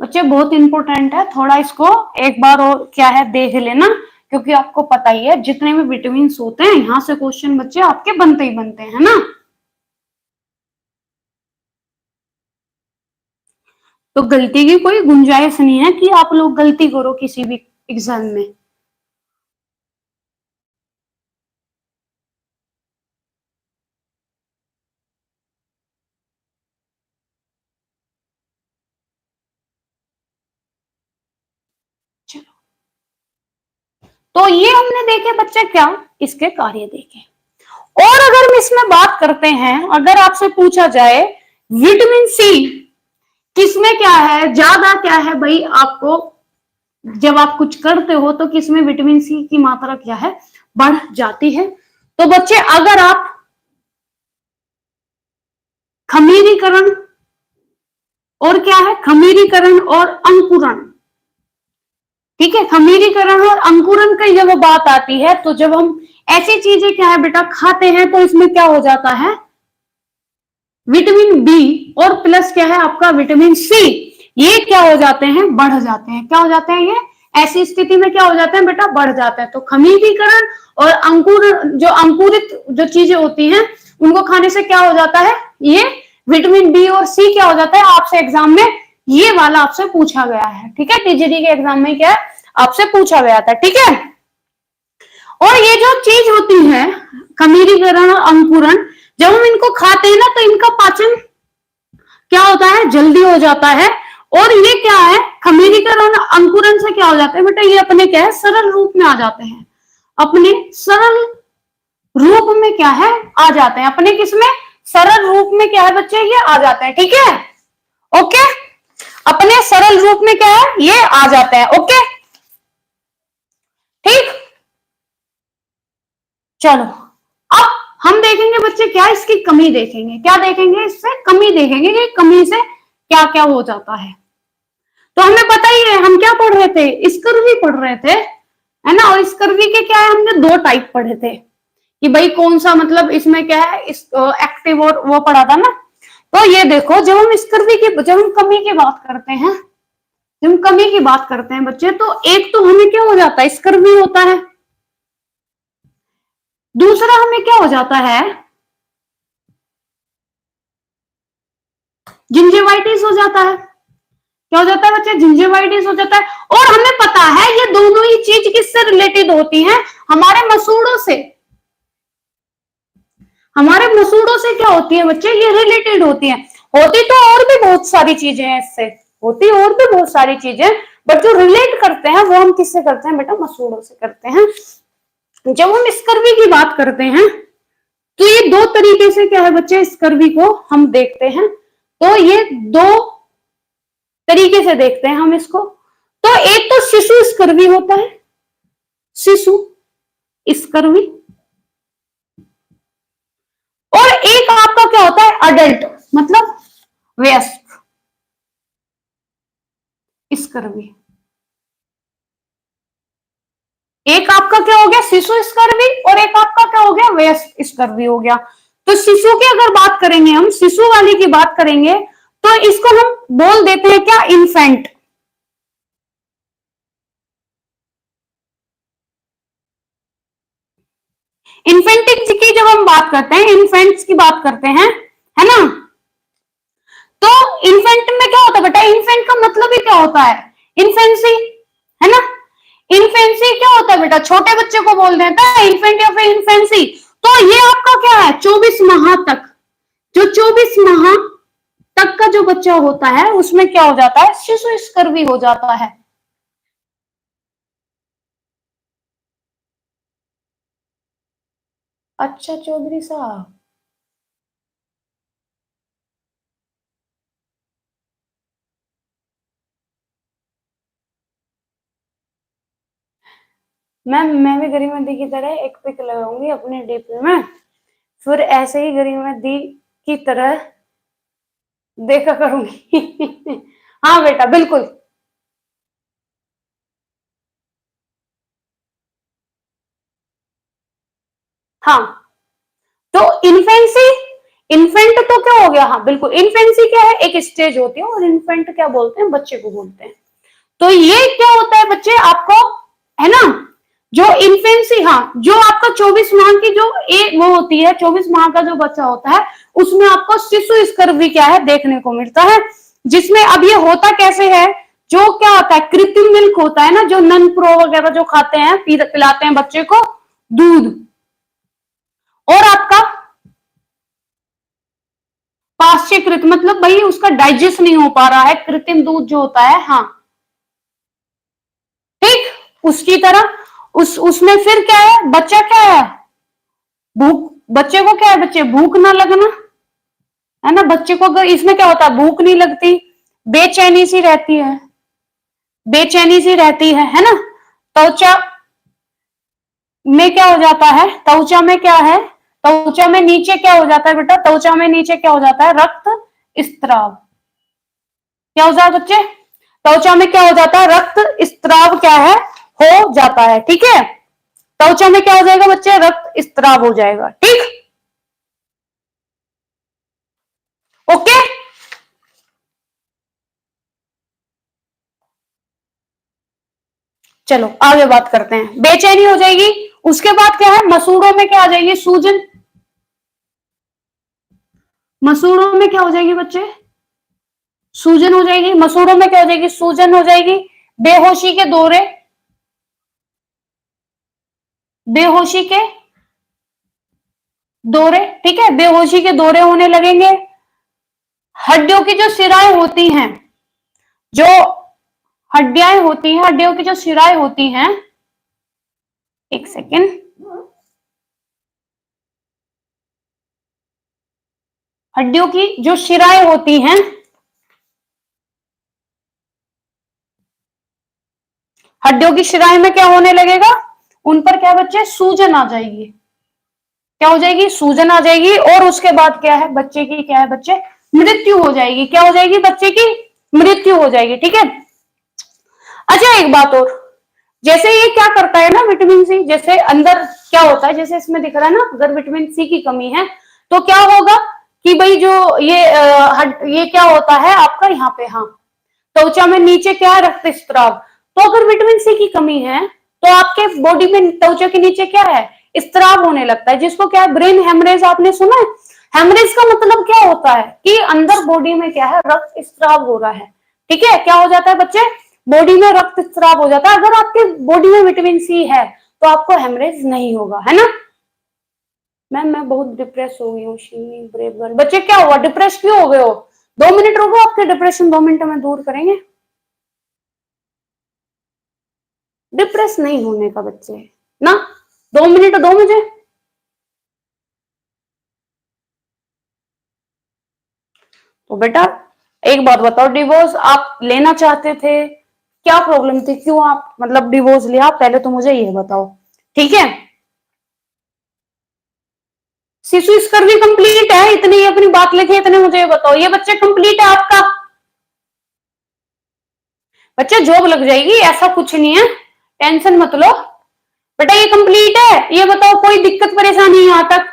बच्चे बहुत इंपॉर्टेंट है, थोड़ा इसको एक बार और क्या है देख लेना, क्योंकि आपको पता ही है जितने भी विटामिन होते हैं, यहां से क्वेश्चन बच्चे आपके बनते ही बनते हैं, है ना। तो गलती की कोई गुंजाइश नहीं है कि आप लोग गलती करो किसी भी एग्जाम में। चलो, तो ये हमने देखे बच्चे क्या, इसके कार्य देखे। और अगर हम इसमें बात करते हैं, अगर आपसे पूछा जाए विटामिन सी किसमें क्या है, ज्यादा क्या है भाई, आपको जब आप कुछ करते हो तो किसमें विटामिन सी की मात्रा क्या है, बढ़ जाती है। तो बच्चे अगर आप खमीरीकरण, और क्या है, खमीरीकरण और अंकुरण, ठीक है, खमीरीकरण और अंकुरण की जब बात आती है, तो जब हम ऐसी चीजें क्या है बेटा खाते हैं, तो इसमें क्या हो जाता है, विटामिन बी और प्लस क्या है आपका विटामिन सी, ये क्या हो जाते हैं, बढ़ जाते हैं। क्या हो जाते हैं, ये ऐसी स्थिति में क्या हो जाते हैं बेटा, बढ़ जाते हैं। तो खमीरीकरण और अंकुर, जो अंकुरित जो चीजें होती हैं, उनको खाने से क्या हो जाता है, ये विटामिन बी और सी क्या हो जाता है, आपसे एग्जाम में ये वाला आपसे पूछा गया है। ठीक है, टीजीडी के एग्जाम में क्या है, आपसे पूछा गया था। ठीक है, और ये जो चीज होती है खमीरीकरण और अंकुरण, जब हम इनको खाते हैं ना, तो इनका पाचन क्या होता है, जल्दी हो जाता है। और ये क्या है, खमीरीकरण और अंकुरण से क्या हो जाता है बेटा, ये अपने क्या है, सरल रूप में आ जाते हैं, अपने सरल रूप में क्या है, आ जाते हैं, अपने किसमें, सरल रूप में क्या है बच्चे, ये आ जाते हैं। ठीक है, ओके, अपने सरल रूप में क्या है, ये आ जाते हैं। ओके, ठीक, चलो, अब हम देखेंगे बच्चे क्या, इसकी कमी देखेंगे, क्या देखेंगे, इससे कमी देखेंगे कि कमी से क्या क्या हो जाता है। तो हमें पता ही है, हम क्या पढ़ रहे थे, स्कर्वी पढ़ रहे थे, है ना। और स्कर्वी के क्या है, हमने दो टाइप पढ़े थे कि भाई कौन सा, मतलब इसमें क्या है, इस एक्टिव और वो पढ़ा था ना। तो ये देखो, जब हम स्कर्वी की, जब हम कमी की बात करते हैं, जब हम कमी की बात करते हैं बच्चे, तो एक तो हमें क्या हो जाता है, स्कर्वी होता है। दूसरा हमें क्या हो जाता है, जिंजेवाइटिस हो जाता है। क्या हो जाता है बच्चे, जिंजेवाइटिस हो जाता है। और हमें पता है ये दोनों ही चीज किससे रिलेटेड होती हैं, हमारे मसूड़ों से। हमारे मसूड़ों से क्या होती है बच्चे, ये रिलेटेड होती है। होती तो और भी बहुत सारी चीजें हैं इससे, होती और भी बहुत सारी चीजें, बट जो रिलेट करते हैं वो हम किससे करते हैं बेटा, मसूड़ों से करते हैं। जब हम स्कर्वी की बात करते हैं, तो ये दो तरीके से क्या है बच्चे, स्कर्वी को हम देखते हैं। तो ये दो तरीके से देखते हैं हम इसको। तो एक तो शिशु स्कर्वी होता है, शिशु स्कर्वी। और एक आपका क्या होता है, अडल्ट, मतलब वयस्क स्कर्वी। एक आपका क्या हो गया, शिशु स्कर्वी, और एक आपका क्या हो गया, वयस्क स्कर्वी हो गया। तो शिशु की अगर बात करेंगे, हम शिशु वाली की बात करेंगे, तो इसको हम बोल देते हैं क्या, इन्फेंट। इन्फेंटिक की जब हम बात करते हैं, इन्फेंट्स की बात करते हैं, है ना। तो इन्फेंट में क्या होता है बेटा, इन्फेंट का मतलब ही क्या होता है, इन्फेंसी, है ना। इन्फेंसी क्या होता है बेटा, छोटे बच्चे को बोल देता है इन्फेंट या फिर इन्फेंसी। तो ये आपका क्या है, 24 माह तक, जो 24 माह तक का जो बच्चा होता है उसमें क्या हो जाता है, शिशु स्कर्वी हो जाता है। अच्छा चौधरी साहब, मैं भी गरिमा दी की तरह एक पिक लगाऊंगी अपने डीपी में, फिर ऐसे ही गरिमा दी की तरह देखा करूंगी। हाँ बेटा बिल्कुल। हाँ, तो इन्फेंसी, इन्फेंट तो क्या हो गया, हाँ बिल्कुल, इन्फेंसी क्या है, एक स्टेज होती है, और इन्फेंट क्या बोलते हैं, बच्चे को बोलते हैं। तो ये क्या होता है बच्चे आपको, है ना, जो इन्फेंसी, हाँ, जो आपका 24 माह की जो एक वो होती है, 24 माह का जो बच्चा होता है, उसमें आपको शिशु स्कर्वी क्या है, देखने को मिलता है। जिसमें अब ये होता कैसे है, जो क्या होता है, कृत्रिम मिल्क होता है ना, जो नन प्रो वगैरह जो खाते हैं, पिलाते हैं बच्चे को दूध, और आपका पाश्चीकृत, मतलब भाई उसका डाइजेस्ट नहीं हो पा रहा है, कृत्रिम दूध जो होता है, हाँ, ठीक उसकी तरह। उसमें फिर क्या है, बच्चा क्या है, भूख, बच्चे को क्या है बच्चे, भूख ना लगना, है ना। बच्चे को अगर इसमें क्या होता है, भूख नहीं लगती, बेचैनी सी रहती है, बेचैनी सी रहती है ना। त्वचा में क्या हो जाता है, त्वचा में क्या है, त्वचा में नीचे क्या हो जाता है बेटा, त्वचा में नीचे क्या हो जाता है, रक्त स्त्राव। क्या हो जाता है बच्चे, त्वचा में क्या हो जाता है, रक्त स्त्राव क्या है, हो जाता है, ठीक है। त्वचा में क्या हो जाएगा बच्चे, रक्त स्त्राव हो जाएगा, ठीक। ओके, चलो आगे बात करते हैं, बेचैनी हो जाएगी। उसके बाद क्या है, मसूड़ों में क्या आ जाएगी, सूजन। मसूड़ों में क्या हो जाएगी बच्चे, सूजन हो जाएगी। मसूड़ों में क्या हो जाएगी, सूजन हो जाएगी। बेहोशी के दौरे, बेहोशी के दौरे, ठीक है, बेहोशी के दौरे होने लगेंगे। हड्डियों की जो सिराएं होती हैं, जो हड्डियां होती हैं, हड्डियों की जो सिराएं होती हैं, एक सेकेंड, हड्डियों की जो शिराएं होती हैं, हड्डियों की शिराएं में क्या होने लगेगा, उन पर क्या बच्चे, सूजन आ जाएगी। क्या हो जाएगी, सूजन आ जाएगी, और उसके बाद क्या है, बच्चे की क्या है बच्चे, मृत्यु हो जाएगी। क्या हो जाएगी, बच्चे की मृत्यु हो जाएगी। ठीक है। अच्छा एक बात और, जैसे ये क्या करता है ना विटामिन सी, जैसे अंदर क्या होता है, जैसे इसमें दिख रहा है ना, अगर विटामिन सी की कमी है तो क्या होगा कि भाई जो ये क्या होता है आपका यहाँ पे, हाँ, त्वचा में नीचे क्या है, रक्त स्त्राव। तो अगर विटामिन सी की कमी है तो आपके बॉडी में त्वचा के नीचे क्या है, स्त्राव होने लगता है, जिसको क्या है, ब्रेन हेमरेज। आपने सुना है? हेमरेज का मतलब क्या होता है कि अंदर बॉडी में क्या है, रक्त स्त्राव हो रहा है। ठीक है। क्या हो जाता है बच्चे, बॉडी में रक्त स्त्राव हो जाता है। अगर आपके बॉडी में विटामिन सी है तो आपको हेमरेज नहीं होगा, है ना। मैम मैं बहुत डिप्रेस हो गई हूँ, ब्रेव गर्ल। बच्चे क्या हुआ, डिप्रेस क्यों हो गए हो? 2 मिनट रुको, आपके डिप्रेशन 2 मिनट में दूर करेंगे। डिप्रेस नहीं होने का बच्चे ना, 2 मिनट दो मुझे। तो बेटा एक बात बताओ, डिवोर्स आप लेना चाहते थे, क्या प्रॉब्लम थी, क्यों आप मतलब डिवोर्स लिया, पहले तो मुझे ये बताओ। ठीक है। शिशु स्कर भी कंप्लीट है, इतनी अपनी बात लिखे, इतने मुझे ये बताओ, ये बच्चे कंप्लीट है आपका? बच्चे जॉब लग जाएगी, ऐसा कुछ नहीं है, टेंशन मत लो। बेटा ये कंप्लीट है, ये बताओ कोई दिक्कत परेशानी यहां तक?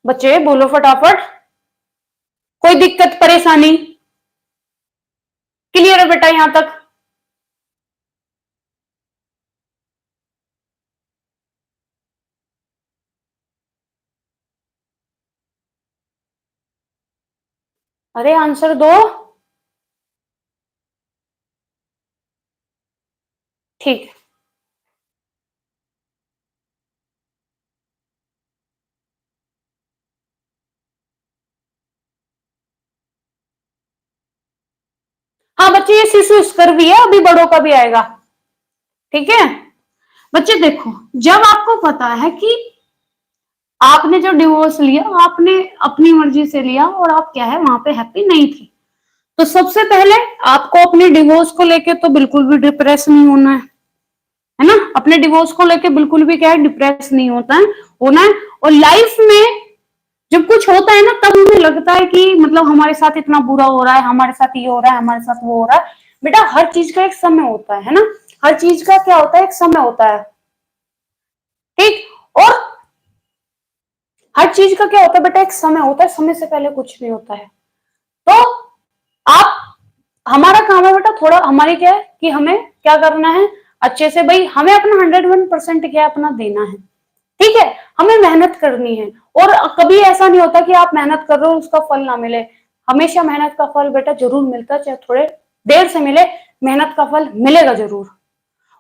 बच्चे बोलो फटाफट, कोई दिक्कत परेशानी? क्लियर है बेटा यहां तक? अरे आंसर दो। ठीक। हाँ बच्चे ये शिशु स्कर भी है, अभी बड़ों का भी आएगा। ठीक है। बच्चे देखो, जब आपको पता है कि आपने जो डिवोर्स लिया आपने अपनी मर्जी से लिया और आप क्या है वहां पे हैप्पी नहीं थे, तो सबसे पहले आपको अपने डिवोर्स को लेके तो बिल्कुल भी डिप्रेस नहीं होना है ना। अपने डिवोर्स को लेके बिल्कुल भी क्या है, डिप्रेस नहीं होना है। और लाइफ में जब कुछ होता है ना, तब हमें लगता है कि मतलब हमारे साथ इतना बुरा हो रहा है, हमारे साथ ये हो रहा है, हमारे साथ वो हो रहा है। बेटा हर चीज का एक समय होता है ना, हर चीज का क्या होता है, एक समय होता है। ठीक। और हर चीज का क्या होता है बेटा, एक समय होता है, समय से पहले कुछ नहीं होता है। तो आप, हमारा काम है बेटा, थोड़ा हमारी क्या है कि हमें क्या करना है, अच्छे से भाई हमें अपना 101% क्या अपना देना है। ठीक है। हमें मेहनत करनी है, और कभी ऐसा नहीं होता कि आप मेहनत कर रहे हो उसका फल ना मिले। हमेशा मेहनत का फल बेटा जरूर मिलता है, चाहे थोड़े देर से मिले, मेहनत का फल मिलेगा जरूर।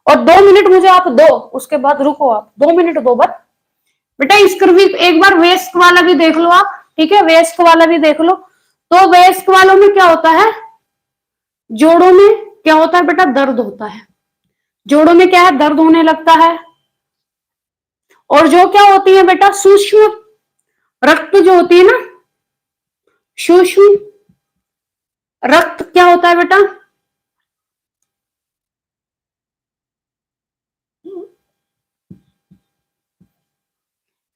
और 2 मिनट मुझे आप दो, उसके बाद रुको, आप 2 मिनट दो बस। बेटा इसका भी एक बार वेस्क वाला भी देख लो आप। ठीक है, वेस्क वाला भी देख लो। तो वेस्क वालों में क्या होता है, जोड़ों में क्या होता है बेटा, दर्द होता है। जोड़ों में क्या है, दर्द होने लगता है। और जो क्या होती है बेटा, सूक्ष्म रक्त जो होती है ना, सूक्ष्म रक्त क्या होता है बेटा,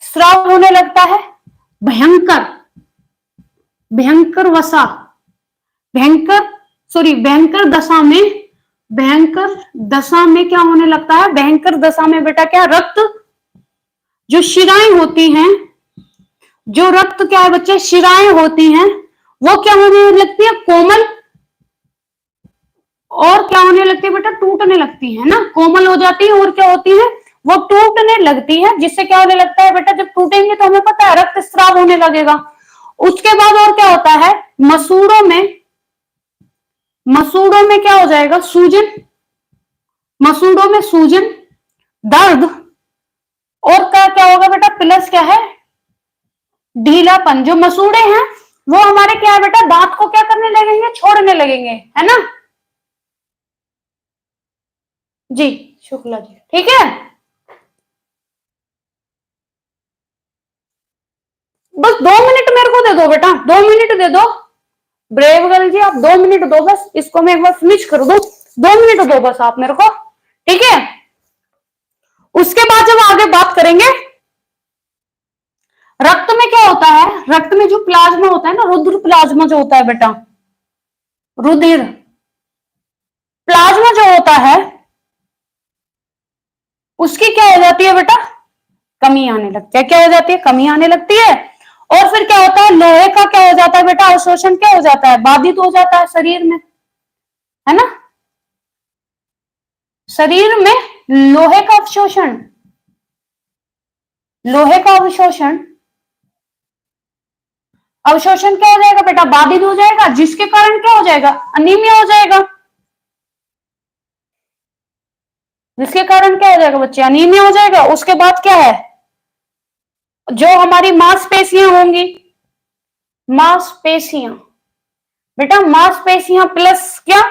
स्राव होने लगता है। भयंकर, भयंकर वसा, भयंकर, सॉरी भयंकर दशा में, भयंकर दशा में क्या होने लगता है, भयंकर दशा में बेटा क्या, रक्त जो शिराएं होती हैं, जो रक्त क्या है बच्चे, शिराएं होती हैं, वो क्या होने लगती है, कोमल, और क्या होने लगती है बेटा, टूटने लगती है ना, कोमल हो जाती है, और क्या होती है, वो टूटने लगती है। जिससे क्या होने लगता है बेटा, जब टूटेंगे तो हमें पता है रक्त स्राव होने लगेगा। उसके बाद और क्या होता है, मसूड़ों में, मसूड़ों में क्या हो जाएगा, सूजन, मसूड़ों में सूजन, दर्द, और क्या होगा बेटा, प्लस क्या है, ढीलापन। जो मसूड़े हैं वो हमारे क्या है बेटा, दांत को क्या करने लगेंगे, छोड़ने लगेंगे, है ना। जी शुक्ला जी, ठीक है। बस 2 मिनट मेरे को दे दो बेटा, 2 मिनट दे दो। ब्रेव गर्ल जी आप 2 मिनट दो बस, इसको मैं एक बार फिनिश कर दू, 2 मिनट दो बस आप मेरे को। ठीक है। उसके बाद जब आगे बात करेंगे, रक्त में क्या होता है, रक्त में जो प्लाज्मा होता है ना, रुधिर प्लाज्मा जो होता है बेटा, रुधिर प्लाज्मा जो होता है उसकी क्या हो जाती है बेटा, कमी आने लगती है। क्या हो जाती है, कमी आने लगती है। और फिर क्या होता है, लोहे का क्या हो जाता है बेटा, अवशोषण क्या हो जाता है, बाधित हो जाता है शरीर में, है ना। शरीर में लोहे का अवशोषण, लोहे का अवशोषण, अवशोषण क्या हो जाएगा बेटा, बाधित हो जाएगा, जिसके कारण क्या हो जाएगा, अनीमिया हो जाएगा। जिसके कारण क्या हो जाएगा बच्चे, अनीमिया हो जाएगा। उसके बाद क्या है, जो हमारी मांसपेशियां होंगी, मांसपेशियां बेटा, मांसपेशियां प्लस क्या,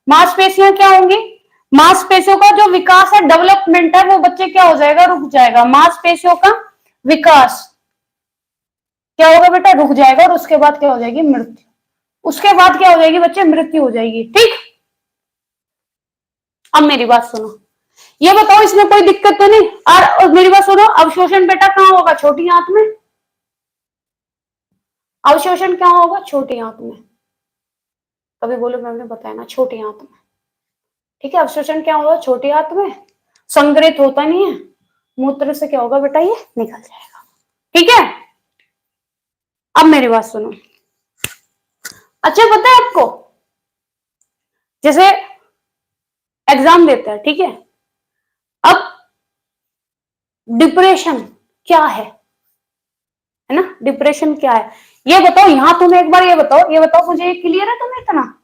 मांसपेशियां क्या होंगी, मांसपेशियों का जो विकास है, डेवलपमेंट है, वो बच्चे क्या हो जाएगा, रुक जाएगा। मांसपेशियों का विकास क्या होगा बेटा, रुक जाएगा। और उसके बाद क्या हो जाएगी, मृत्यु। उसके बाद क्या हो जाएगी बच्चे, मृत्यु हो जाएगी। ठीक, अब मेरी बात सुनो, ये बताओ इसमें कोई दिक्कत तो नहीं। और मेरी बात सुनो, अवशोषण बेटा कहाँ होगा, छोटी आंत में। अवशोषण क्या होगा, छोटी आंत में। कभी बोलो मैंने बताया ना, छोटी आंत में। ठीक है, अवशोषण क्या होगा, छोटी आंत में, संग्रहित होता नहीं है, मूत्र से क्या होगा बेटा, ये निकल जाएगा। ठीक है, अब मेरी बात सुनो। अच्छा पता है आपको, जैसे एग्जाम देते हैं, ठीक है, अब डिप्रेशन क्या है ना, डिप्रेशन क्या है, ये बताओ। यहां तुम्हें एक बार ये बताओ मुझे, ये क्लियर है तुम्हें इतना,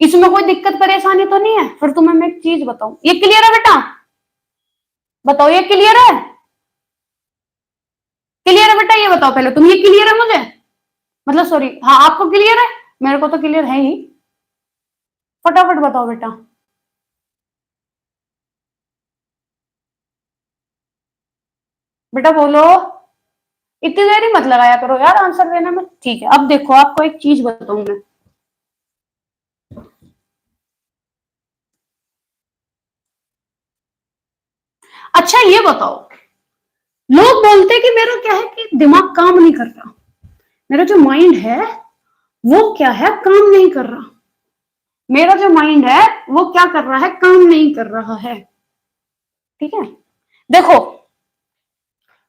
इसमें कोई दिक्कत परेशानी तो नहीं है। फिर तुम्हें मैं एक चीज बताऊं, ये क्लियर है बेटा, बताओ ये क्लियर है, क्लियर है बेटा, ये बताओ पहले तुम, ये क्लियर है मुझे, मतलब सॉरी, हाँ आपको क्लियर है, मेरे को तो क्लियर है ही। फटाफट बताओ बेटा, बेटा बोलो, इतनी देरी मत लगाया करो यार आंसर देने में। ठीक है, अब देखो आपको एक चीज बताऊं मैं, अच्छा ये बताओ, लोग बोलते कि मेरा क्या है कि दिमाग काम नहीं कर रहा, मेरा जो माइंड है वो क्या है, काम नहीं कर रहा, मेरा जो माइंड है वो क्या कर रहा है, काम नहीं कर रहा है। ठीक है, देखो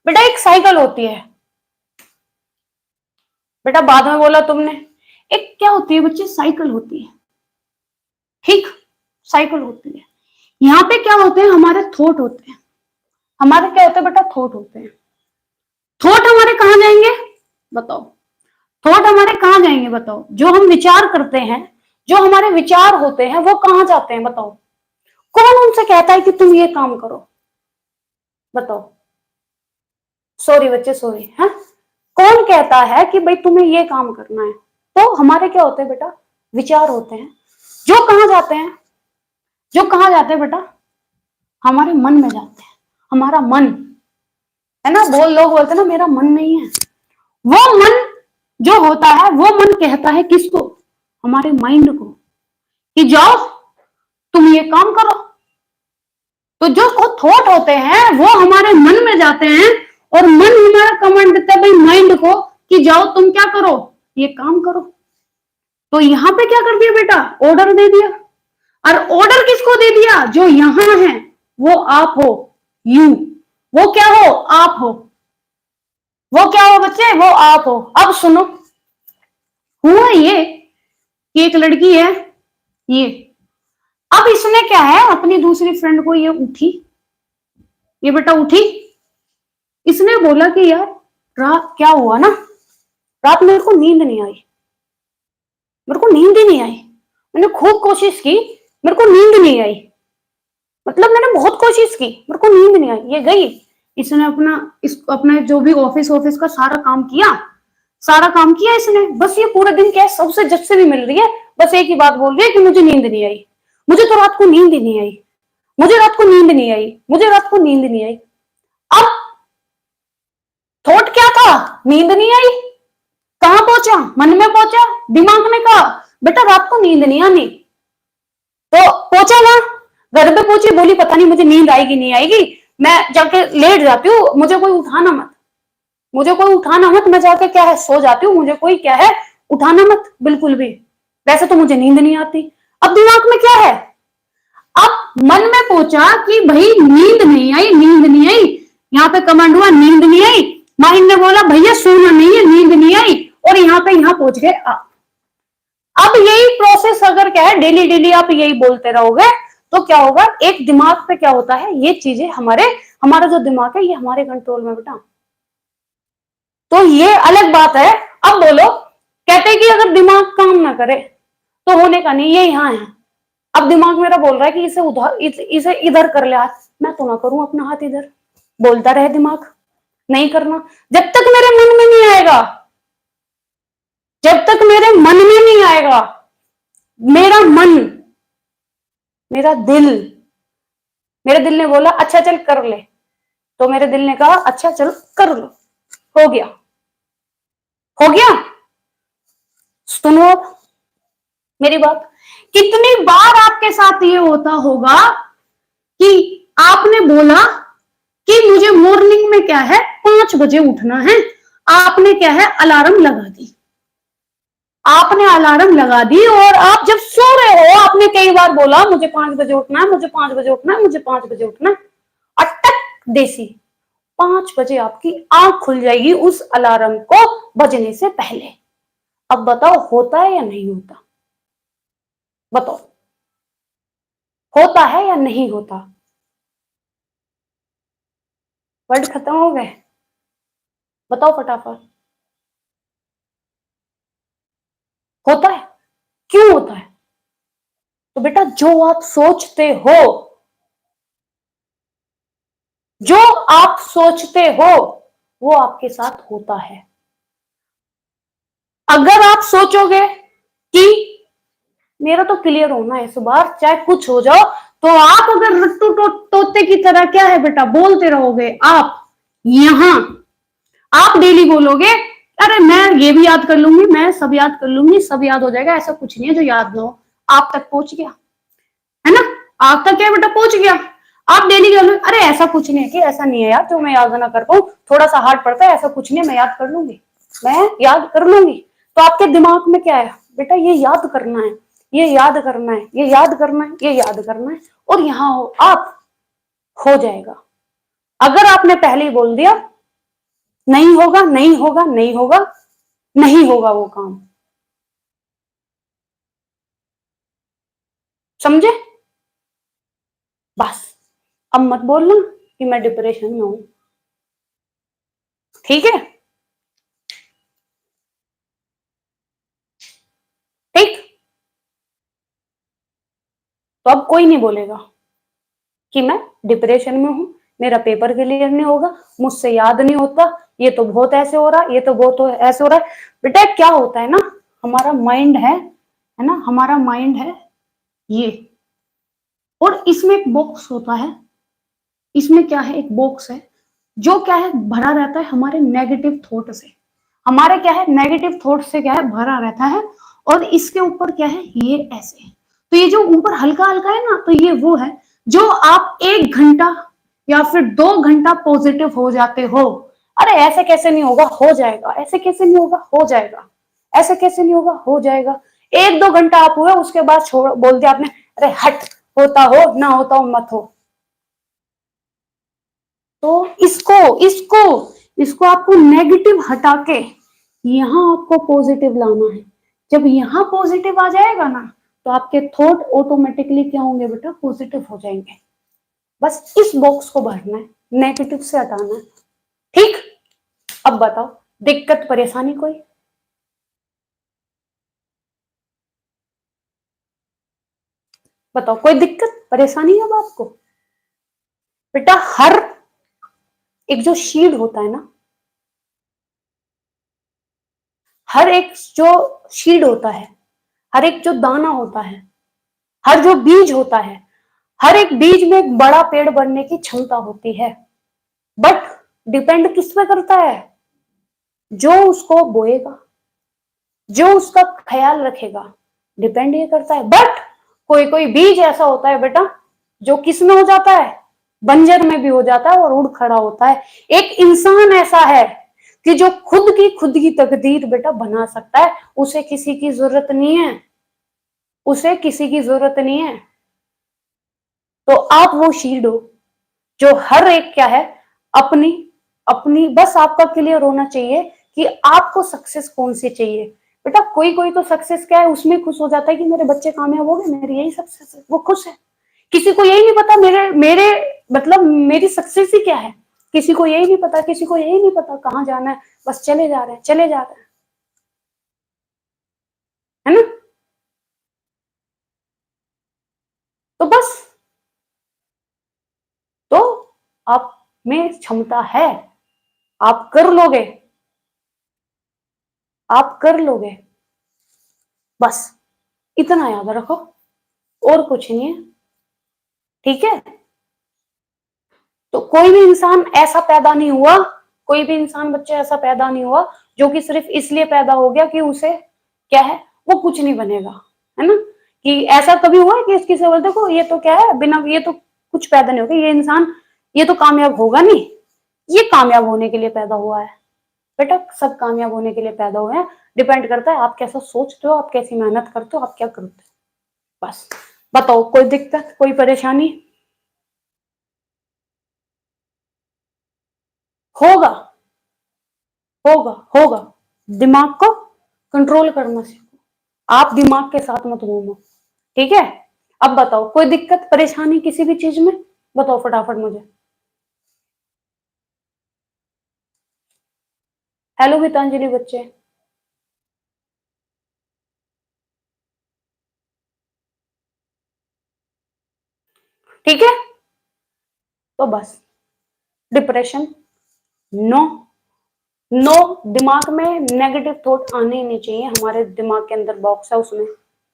बेटा, एक साइकिल होती है बेटा, बाद में बोला तुमने, एक क्या होती है बच्चे, साइकिल होती है। ठीक, साइकिल होती है। यहाँ पे क्या होते हैं, हमारे थॉट होते हैं, हमारे क्या होते हैं बेटा, थॉट होते हैं। थॉट हमारे कहाँ जाएंगे बताओ, थॉट हमारे कहाँ जाएंगे बताओ, जो हम विचार करते हैं, जो हमारे विचार होते हैं, वो कहाँ जाते हैं बताओ। कौन उनसे कहता है कि तुम ये काम करो, बताओ, सॉरी बच्चे सॉरी, है कौन कहता है कि भाई तुम्हें ये काम करना है, तो हमारे क्या होते हैं बेटा, विचार होते हैं, जो कहाँ जाते हैं, जो कहाँ जाते हैं बेटा, हमारे मन में जाते हैं। हमारा मन है ना, लोग बोलते हैं ना मेरा मन नहीं है, वो मन जो होता है, वो मन कहता है किसको, हमारे माइंड को, कि जाओ तुम ये काम करो। तो जो थॉट होते हैं वो हमारे मन में जाते हैं, और मन हमारा कमांड देता है भाई माइंड को कि जाओ तुम क्या करो, ये काम करो। तो यहां पे क्या कर दिया बेटा, ऑर्डर दे दिया। और ऑर्डर किसको दे दिया, जो यहां है वो आप हो, यू, वो क्या हो, आप हो, वो क्या हो बच्चे, वो आप हो। अब सुनो, हुआ ये कि एक लड़की है, ये अब इसने क्या है, अपनी दूसरी फ्रेंड को, ये उठी, ये बेटा उठी, इसने बोला कि यार रात क्या हुआ ना, रात मेरे को नींद नहीं आई, मेरे को नींद ही नहीं आई, मैंने खूब कोशिश की, मेरे को नींद नहीं आई, मतलब मैंने बहुत कोशिश की, मेरे को नींद नहीं आई। ये गई, इसने अपना जो भी ऑफिस का सारा काम किया, सारा काम किया इसने, बस ये पूरे दिन क्या है, सबसे जब से भी मिल रही है, बस एक ही बात बोल रही है कि मुझे नींद नहीं आई, मुझे तो रात को नींद ही नहीं आई, मुझे रात को नींद नहीं आई, मुझे रात को नींद नहीं आई। अब थॉट क्या था, नींद नहीं आई, कहां पहुंचा, मन में पहुंचा, दिमाग ने कहा बेटा रात को नींद नहीं आनी, तो पहुंचा ना, घर पे पहुंची, बोली पता नहीं मुझे नींद आएगी नहीं आएगी, मैं जाके लेट जाती हूँ, मुझे कोई उठाना मत, मुझे कोई उठाना मत, मैं जाके क्या है सो जाती हूँ, मुझे कोई क्या है उठाना मत बिल्कुल भी। वैसे तो मुझे नींद नहीं आती। अब दिमाग में क्या है, अब मन में पूछा कि भाई नींद नहीं आई, नींद नहीं आई, यहाँ पे कमांड हुआ नींद नहीं आई, माइंड ने बोला भैया सोना नहीं है, नींद नहीं आई, और यहाँ पे यहाँ पहुंच गए आप। अब यही प्रोसेस अगर क्या है डेली डेली आप यही बोलते रहोगे तो क्या होगा, एक दिमाग पे क्या होता है, ये चीजें हमारे, हमारा जो दिमाग है ये हमारे कंट्रोल में बेटा। तो ये अलग बात है। अब बोलो, कहते हैं कि अगर दिमाग काम ना करे तो होने का नहीं, ये यहाँ है। अब दिमाग मेरा बोल रहा है कि इसे उधर, इसे इधर कर ले हाथ, मैं तो ना करूं अपना हाथ इधर, बोलता रहे दिमाग नहीं करना। जब तक मेरे मन में नहीं आएगा, जब तक मेरे मन में नहीं आएगा, मेरा मन, मेरा दिल, मेरे दिल ने बोला अच्छा चल कर ले, तो मेरे दिल ने कहा अच्छा चल कर लो, हो गया, हो गया। सुनो अब मेरी बात, कितनी बार आपके साथ ये होता होगा कि आपने बोला कि मुझे मॉर्निंग में क्या है 5 बजे उठना है, आपने क्या है अलार्म लगा दी, आपने अलार्म लगा दी, और आप जब सो रहे हो आपने कई बार बोला मुझे 5 बजे उठना है, मुझे 5 बजे उठना है, मुझे 5 बजे उठना है, अटक देसी 5 बजे आपकी आंख खुल जाएगी उस अलार्म को बजने से पहले। अब बताओ होता है या नहीं होता, बताओ होता है या नहीं होता। वर्ड खत्म हो गए, बताओ फटाफट, होता है, क्यों होता है। तो बेटा जो आप सोचते हो, जो आप सोचते हो वो आपके साथ होता है। अगर आप सोचोगे कि मेरा तो क्लियर होना है इस बार चाहे कुछ हो जाओ, तो आप अगर रट्टू तोते की तरह क्या है बेटा बोलते रहोगे, आप यहां आप डेली बोलोगे अरे मैं ये भी याद कर लूंगी, मैं सब याद कर लूंगी, सब याद हो जाएगा, ऐसा कुछ नहीं है जो याद ना हो। आप तक पहुंच गया है ना, आप तक क्या बेटा पहुंच गया। आप डेली कर लो अरे ऐसा कुछ नहीं है कि ऐसा नहीं है यार जो मैं याद ना कर पाऊं, थोड़ा सा हार्ड पड़ता है, ऐसा कुछ नहीं है, मैं याद कर लूंगी, मैं याद कर लूंगी। तो आपके दिमाग में क्या है बेटा, ये याद करना है, ये याद करना है, ये याद करना है, ये याद करना है, और यहां हो आप, हो जाएगा। अगर आपने पहले ही बोल दिया नहीं होगा नहीं होगा नहीं होगा, नहीं होगा वो काम, समझे। बस अब मत बोलना कि मैं डिप्रेशन में हूं, ठीक है, ठीक। तो अब कोई नहीं बोलेगा कि मैं डिप्रेशन में हूं, मेरा पेपर क्लियर नहीं होगा, मुझसे याद नहीं होता, ये तो बहुत ऐसे हो रहा है, ये तो बहुत ऐसे हो रहा है। बेटा क्या होता है ना, हमारा माइंड है ना, हमारा माइंड है ये, और इसमें एक बॉक्स होता है, इसमें क्या है एक बॉक्स है जो क्या है भरा रहता है हमारे नेगेटिव थॉट से, हमारे क्या है नेगेटिव थॉट से क्या है भरा रहता है, और इसके ऊपर क्या है ये ऐसे है। तो ये जो ऊपर हल्का हल्का है ना, तो ये वो है जो आप 1 घंटा या फिर 2 घंटा पॉजिटिव हो जाते हो। अरे ऐसे कैसे नहीं होगा, हो जाएगा, ऐसे कैसे नहीं होगा, हो जाएगा, ऐसे कैसे नहीं होगा, हो जाएगा। 1-2 घंटा आप हुए उसके बाद छोड़ बोल दिया आपने, अरे हट, होता हो ना होता हो मत हो। तो इसको इसको इसको आपको नेगेटिव हटा के यहां आपको पॉजिटिव लाना है। जब यहां पॉजिटिव आ जाएगा ना, तो आपके थॉट ऑटोमेटिकली क्या होंगे बेटा, पॉजिटिव हो जाएंगे। बस इस बॉक्स को भरना है, नेगेटिव से हटाना है, ठीक। अब बताओ दिक्कत परेशानी कोई, बताओ कोई दिक्कत परेशानी है अब आपको। बेटा हर एक जो शीड होता है ना, हर एक जो शीड होता है, हर एक जो दाना होता है, हर जो बीज होता है, हर एक बीज में एक बड़ा पेड़ बनने की क्षमता होती है। बट डिपेंड किस पे करता है, जो उसको बोएगा, जो उसका ख्याल रखेगा, डिपेंड ये करता है। बट कोई कोई बीज ऐसा होता है बेटा जो किस में हो जाता है, बंजर में भी हो जाता है और उड़ खड़ा होता है। एक इंसान ऐसा है कि जो खुद की तकदीर बेटा बना सकता है, उसे किसी की जरूरत नहीं है, उसे किसी की जरूरत नहीं है। तो आप वो शील्ड हो जो हर एक क्या है, अपनी अपनी बस आपका क्लियर होना चाहिए कि आपको सक्सेस कौन सी चाहिए। बेटा कोई कोई तो सक्सेस क्या है, उसमें खुश हो जाता है कि मेरे बच्चे कामयाब हो गए, मेरी यही सक्सेस है, वो खुश है। किसी को यही नहीं पता मेरे मेरे मतलब मेरी सक्सेस ही क्या है, किसी को यही नहीं पता, किसी को यही नहीं पता कहाँ जाना है, बस चले जा रहे हैं, चले जा रहे हैं, है ना। तो बस, तो आप में क्षमता है, आप कर लोगे, आप कर लोगे, बस इतना याद रखो, और कुछ नहीं है, ठीक है। तो कोई भी इंसान ऐसा पैदा नहीं हुआ, कोई भी इंसान बच्चे ऐसा पैदा नहीं हुआ जो कि सिर्फ इसलिए पैदा हो गया कि उसे क्या है, वो कुछ नहीं बनेगा, है ना। कि ऐसा कभी हुआ है कि इसकी से बोल देखो ये तो क्या है, बिना ये तो कुछ पैदा नहीं होगा, ये इंसान ये तो कामयाब होगा नहीं, ये कामयाब होने के लिए पैदा हुआ है। बेटा सब कामयाब होने के लिए पैदा हुए हैं, डिपेंड करता है आप कैसा सोचते हो, आप कैसी मेहनत करते हो, आप क्या करते हो, बस। बताओ कोई दिक्कत, कोई परेशानी? होगा, होगा, होगा। दिमाग को कंट्रोल करना सीखो, आप दिमाग के साथ मत घूमो, ठीक है। अब बताओ कोई दिक्कत परेशानी किसी भी चीज में, बताओ फटाफट मुझे। हेलो गीतांजलि बच्चे, ठीक है। तो बस डिप्रेशन नो, नो, दिमाग में नेगेटिव थॉट आने ही नहीं चाहिए, हमारे दिमाग के अंदर बॉक्स है उसमें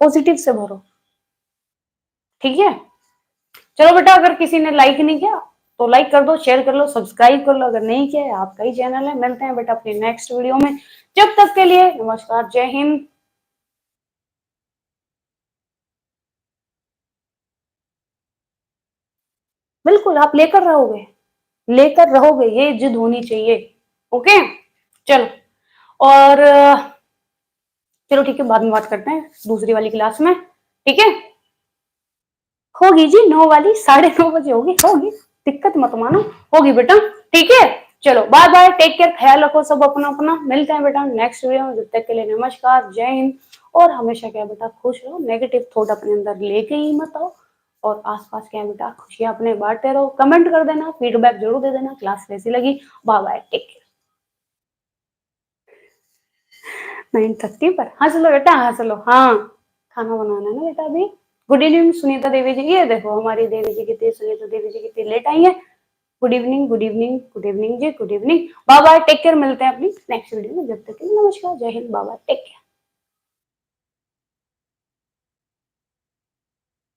पॉजिटिव से भरो, ठीक है। चलो बेटा अगर किसी ने लाइक नहीं किया तो लाइक कर दो, शेयर कर लो, सब्सक्राइब कर लो, अगर नहीं किया है आपका ही चैनल है। मिलते हैं बेटा अपने नेक्स्ट वीडियो में, जब तक के लिए नमस्कार, जय हिंद। बिल्कुल आप लेकर रहोगे, ये जिद होनी चाहिए, ओके। चलो, और चलो ठीक है, बाद में बात करते हैं दूसरी वाली क्लास में, ठीक है। होगी जी 9 वाली, 9:30 बजे होगी, होगी, दिक्कत मत मानो, होगी बेटा, ठीक है। चलो बाय बाय, टेक केयर, ख्याल रखो सब अपना अपना, मिलते हैं बेटा नेक्स्ट वीडियो में, जब तक के लिए नमस्कार, जय हिंद। और हमेशा क्या बेटा खुश रहो, नेगेटिव थॉट अपने अंदर लेके ही मत आओ, और आसपास क्या बेटा खुशियां अपने बांटते रहो, कमेंट कर देना, फीडबैक जरूर दे देना, क्लास कैसी लगी। Bye bye, take care. 9:30 पर हंस लो बेटा, हंस लो, हाँ खाना बनाना है ना बेटा अभी। गुड इवनिंग सुनीता देवी जी, ये देखो हमारी देवी जी कितनी, सुनीता देवी जी कितनी लेट आई है। Good evening, good evening, good evening जी, good evening, bye bye, take care, मिलते हैं अपनी नेक्स्ट वीडियो में, जब तक के लिए नमस्कार, जय Hind, bye bye, take care.